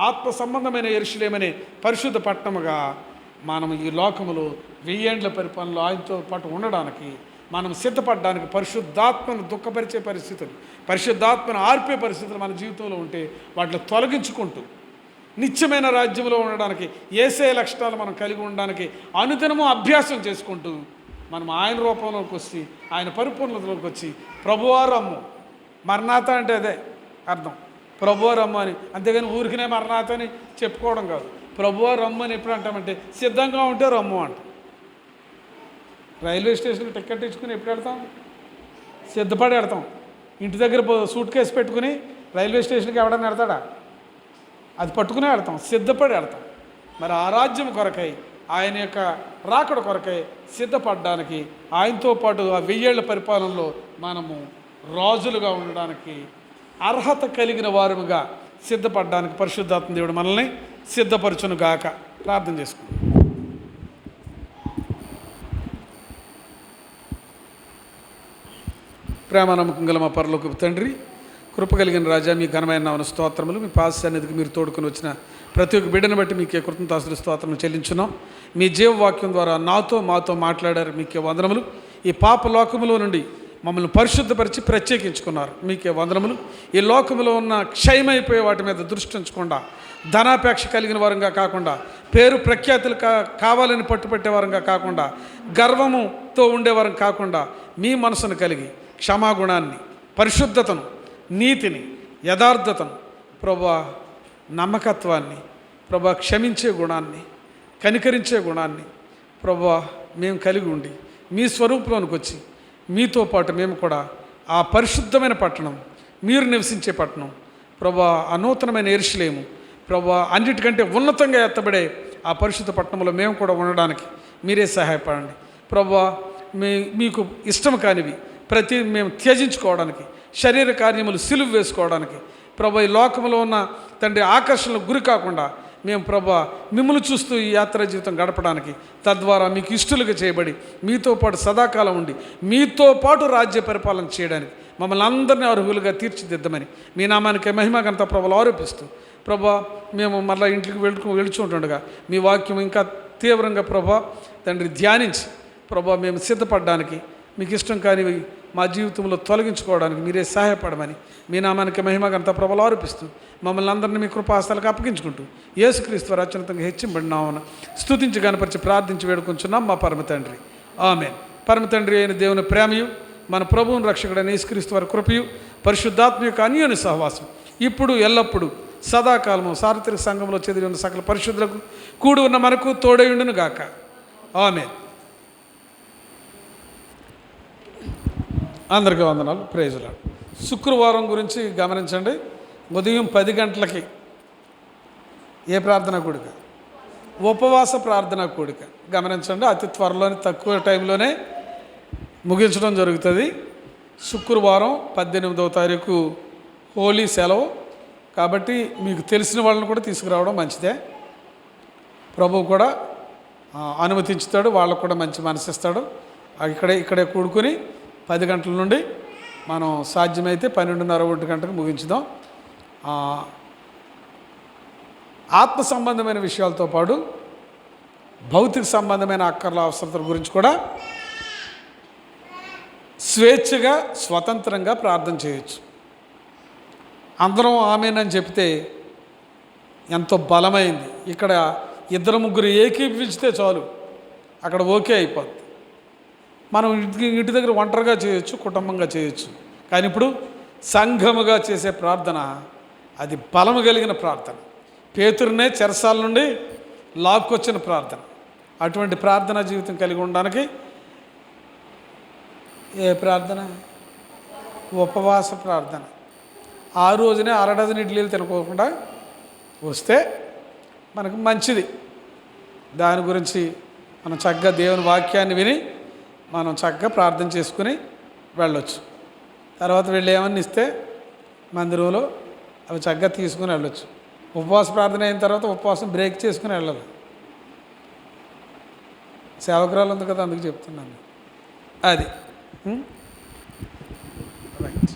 ఆత్మ సంబంధమైన యెరూషలేమనే పరిశుద్ధ పట్టణముగా మనం ఈ లోకములో 1000 ఏండ్ల పరిపాలనలో ఆయనతో పాటు ఉండడానికి మనం సిద్ధపడడానికి, పరిశుద్ధాత్మను దుఃఖపరిచే పరిస్థితులు, పరిశుద్ధాత్మను ఆర్పే పరిస్థితులు మన జీవితంలో ఉంటే వాటిని తొలగించుకుంటూ నిత్యమైన రాజ్యంలో ఉండడానికి, యేసయ్య లక్షణాలు మనం కలిగి ఉండడానికి అనుదినము అభ్యాసం చేసుకుంటూ మనం ఆయన రూపంలోకి వచ్చి, ఆయన పరిపూర్ణతలోకి వచ్చి, ప్రభువారమ్ము, మరణాత అంటే అదే అర్థం, ప్రభువారమ్ము అని. అంతేగాని ఊరికినే మరణాత అని చెప్పుకోవడం కాదు. ప్రభువారమ్ము అని ఎప్పుడు అంటామంటే సిద్ధంగా ఉంటే రమ్ము అంట. రైల్వే స్టేషన్కి టికెట్ ఇచ్చుకుని ఎప్పుడు వెళ్తాం? సిద్ధపడి వెళ్తాం. ఇంటి దగ్గర సూట్ కేసు పెట్టుకుని రైల్వే స్టేషన్కి ఎవడన్నా వెళ్తాడా? అది పట్టుకునే వెళ్తాం, సిద్ధపడి వెళ్తాం. మరి ఆ రాజ్యం కొరకై, ఆయన యొక్క రాకడ కొరకై సిద్ధపడడానికి, ఆయనతో పాటు ఆ 1000 ఏళ్ల పరిపాలనలో మనము రాజులుగా ఉండడానికి అర్హత కలిగిన వారుగా, సిద్ధపడడానికి పరిశుద్ధాత్మ దేవుడు మనల్ని సిద్ధపరచును గాక. ప్రార్థన చేసుకుందాం. ప్రేమ నమ్మకం గల మా పరలోకపు తండ్రి, కృప కలిగిన రాజా, మీ ఘనమైన నామమున స్తోత్రములు. మీ పాద సన్నిధికి మీరు తోడుకొని వచ్చిన ప్రతి ఒక్క బిడ్డను బట్టి మీకే కృతజ్ఞతాస్తుతులు స్తోత్రములు చెల్లించున్నాం. మీ జీవవాక్యం ద్వారా మాతో మాట్లాడారు. మీకే వందనములు. ఈ పాప లోకములో నుండి మమ్మల్ని పరిశుద్ధపరిచి ప్రత్యేకించుకున్నారు. మీకే వందనములు. ఈ లోకములో ఉన్న క్షయమైపోయే వాటి మీద దృష్టి ఉంచకుండా, ధనాపేక్ష కలిగిన వారంగా కాకుండా, పేరు ప్రఖ్యాతులు కావాలని పట్టుపెట్టేవారంగా కాకుండా, గర్వముతో ఉండేవారం కాకుండా, మీ మనసును కలిగి క్షమాగుణాన్ని, పరిశుద్ధతను, నీతిని, యథార్థతను, ప్రభా నమ్మకత్వాన్ని, ప్రభా క్షమించే గుణాన్ని, కనికరించే గుణాన్ని ప్రభా మేము కలిగి ఉండి మీ స్వరూపంలోనికి వచ్చి మీతో పాటు మేము కూడా ఆ పరిశుద్ధమైన పట్టణం, మీరు నివసించే పట్టణం ప్రభా, అనూతనమైన యెరూషలేము ప్రభా, అన్నిటికంటే ఉన్నతంగా ఎత్తబడే ఆ పరిశుద్ధ పట్టణంలో మేము కూడా ఉండడానికి మీరే సహాయపడండి ప్రభా. మీకు ఇష్టం కానివి ప్రతి మేము త్యజించుకోవడానికి, శరీర కార్యములు సిలువ వేసుకోవడానికి ప్రభా, ఈ లోకంలో ఉన్న తండ్రి ఆకర్షణలకు గురి కాకుండా మేము ప్రభా మిమ్మల్ని చూస్తూ ఈ యాత్రా జీవితం గడపడానికి, తద్వారా మీకు ఇష్టలుగా చేయబడి మీతో పాటు సదాకాలం ఉండి మీతో పాటు రాజ్య పరిపాలన చేయడానికి మమ్మల్ని అందరినీ అర్హులుగా తీర్చిదిద్దమని మీ నామానికి మహిమ ఘనత ప్రభువులు ఆరోపిస్తూ ప్రభా, మేము మళ్ళీ ఇంటికి వెళుచుంటుండగా మీ వాక్యం ఇంకా తీవ్రంగా ప్రభా తండ్రి ధ్యానించి ప్రభా మేము సిద్ధపడడానికి, మీకు ఇష్టం కానివి మా జీవితంలో తొలగించుకోవడానికి మీరే సహాయపడమని మీ నామానికి మహిమ ఘనత ప్రభువులు ఆరోపిస్తూ మమ్మల్ని అందరినీ మీ కృపాస్తాలకు అప్పగించుకుంటూ యేసుక్రీస్తు వారి అత్యున్నతంగా హెచ్చింబడినామని స్తుతించి గణపరిచి ప్రార్థించి వేడుకొంచున్నాం మా పరమ తండ్రి. ఆమేన్. పరమ తండ్రి అయిన దేవుని ప్రేమయు, మన ప్రభువుని రక్షకుడైన యేసుక్రీస్తు వారి కృపయు, పరిశుద్ధాత్మ యొక్క అన్యోన్య సహవాసం ఇప్పుడు ఎల్లప్పుడూ సదాకాలము సార్వత్రిక సంఘంలో చెదిరి ఉన్న సకల పరిశుద్ధులకు కూడి ఉన్న మనకు తోడయుండును గాక. ఆమేన్. అందరికీ వందనాలు. Praise Lord. శుక్రవారం గురించి గమనించండి. ఉదయం 10 గంటలకి ఏ ప్రార్థనా కూడిక? ఉపవాస ప్రార్థనా కూడిక. గమనించండి, అతి త్వరలోనే, తక్కువ టైంలోనే ముగించడం జరుగుతుంది. శుక్రవారం 18వ తారీఖు హోలీ సెలవు కాబట్టి మీకు తెలిసిన వాళ్ళని కూడా తీసుకురావడం మంచిదే. ప్రభువు కూడా అనుమతించుతాడు, వాళ్ళకు కూడా మంచి మనసిస్తాడు. ఇక్కడే కూడుకుని 10 గంటల నుండి మనం సాధ్యమైతే 12:30 1 గంటకు ముగించుదాం. ఆత్మ సంబంధమైన విషయాలతో పాటు భౌతిక సంబంధమైన అక్కర్ల అవసరతల గురించి కూడా స్వేచ్ఛగా, స్వతంత్రంగా ప్రార్థన చేయొచ్చు. అందరం ఆమేనని చెప్తే ఎంతో బలమైంది. ఇక్కడ 2-3 ఏకీభవించితే చాలు, అక్కడ ఓకే అయిపోద్ది. మనం ఇంటి దగ్గర ఒంటరిగా చేయొచ్చు, కుటుంబంగా చేయొచ్చు. కానీ ఇప్పుడు సంఘముగా చేసే ప్రార్థన అది బలము కలిగిన ప్రార్థన. పేతురునే చెరసాల నుండి లాక్కొచ్చిన ప్రార్థన. అటువంటి ప్రార్థనా జీవితం కలిగి ఉండడానికి ఏ ప్రార్థన? ఉపవాస ప్రార్థన. ఆ రోజునే 1 డజన్ ఇడ్లీలు తినకోకుండా వస్తే మనకు మంచిది. దాని గురించి మనం చక్కగా దేవుని వాక్యాన్ని విని మనం చక్కగా ప్రార్థన చేసుకుని వెళ్ళొచ్చు. తర్వాత వెళ్ళి ఏమన్నా ఇస్తే మందిరంలో అవి చక్కగా తీసుకుని వెళ్ళొచ్చు. ఉపవాస ప్రార్థన అయిన తర్వాత ఉపవాసం బ్రేక్ చేసుకుని వెళ్ళాలి. సేవకురాలు ఉంది కదా, అందుకు చెప్తున్నాను అది. రైట్.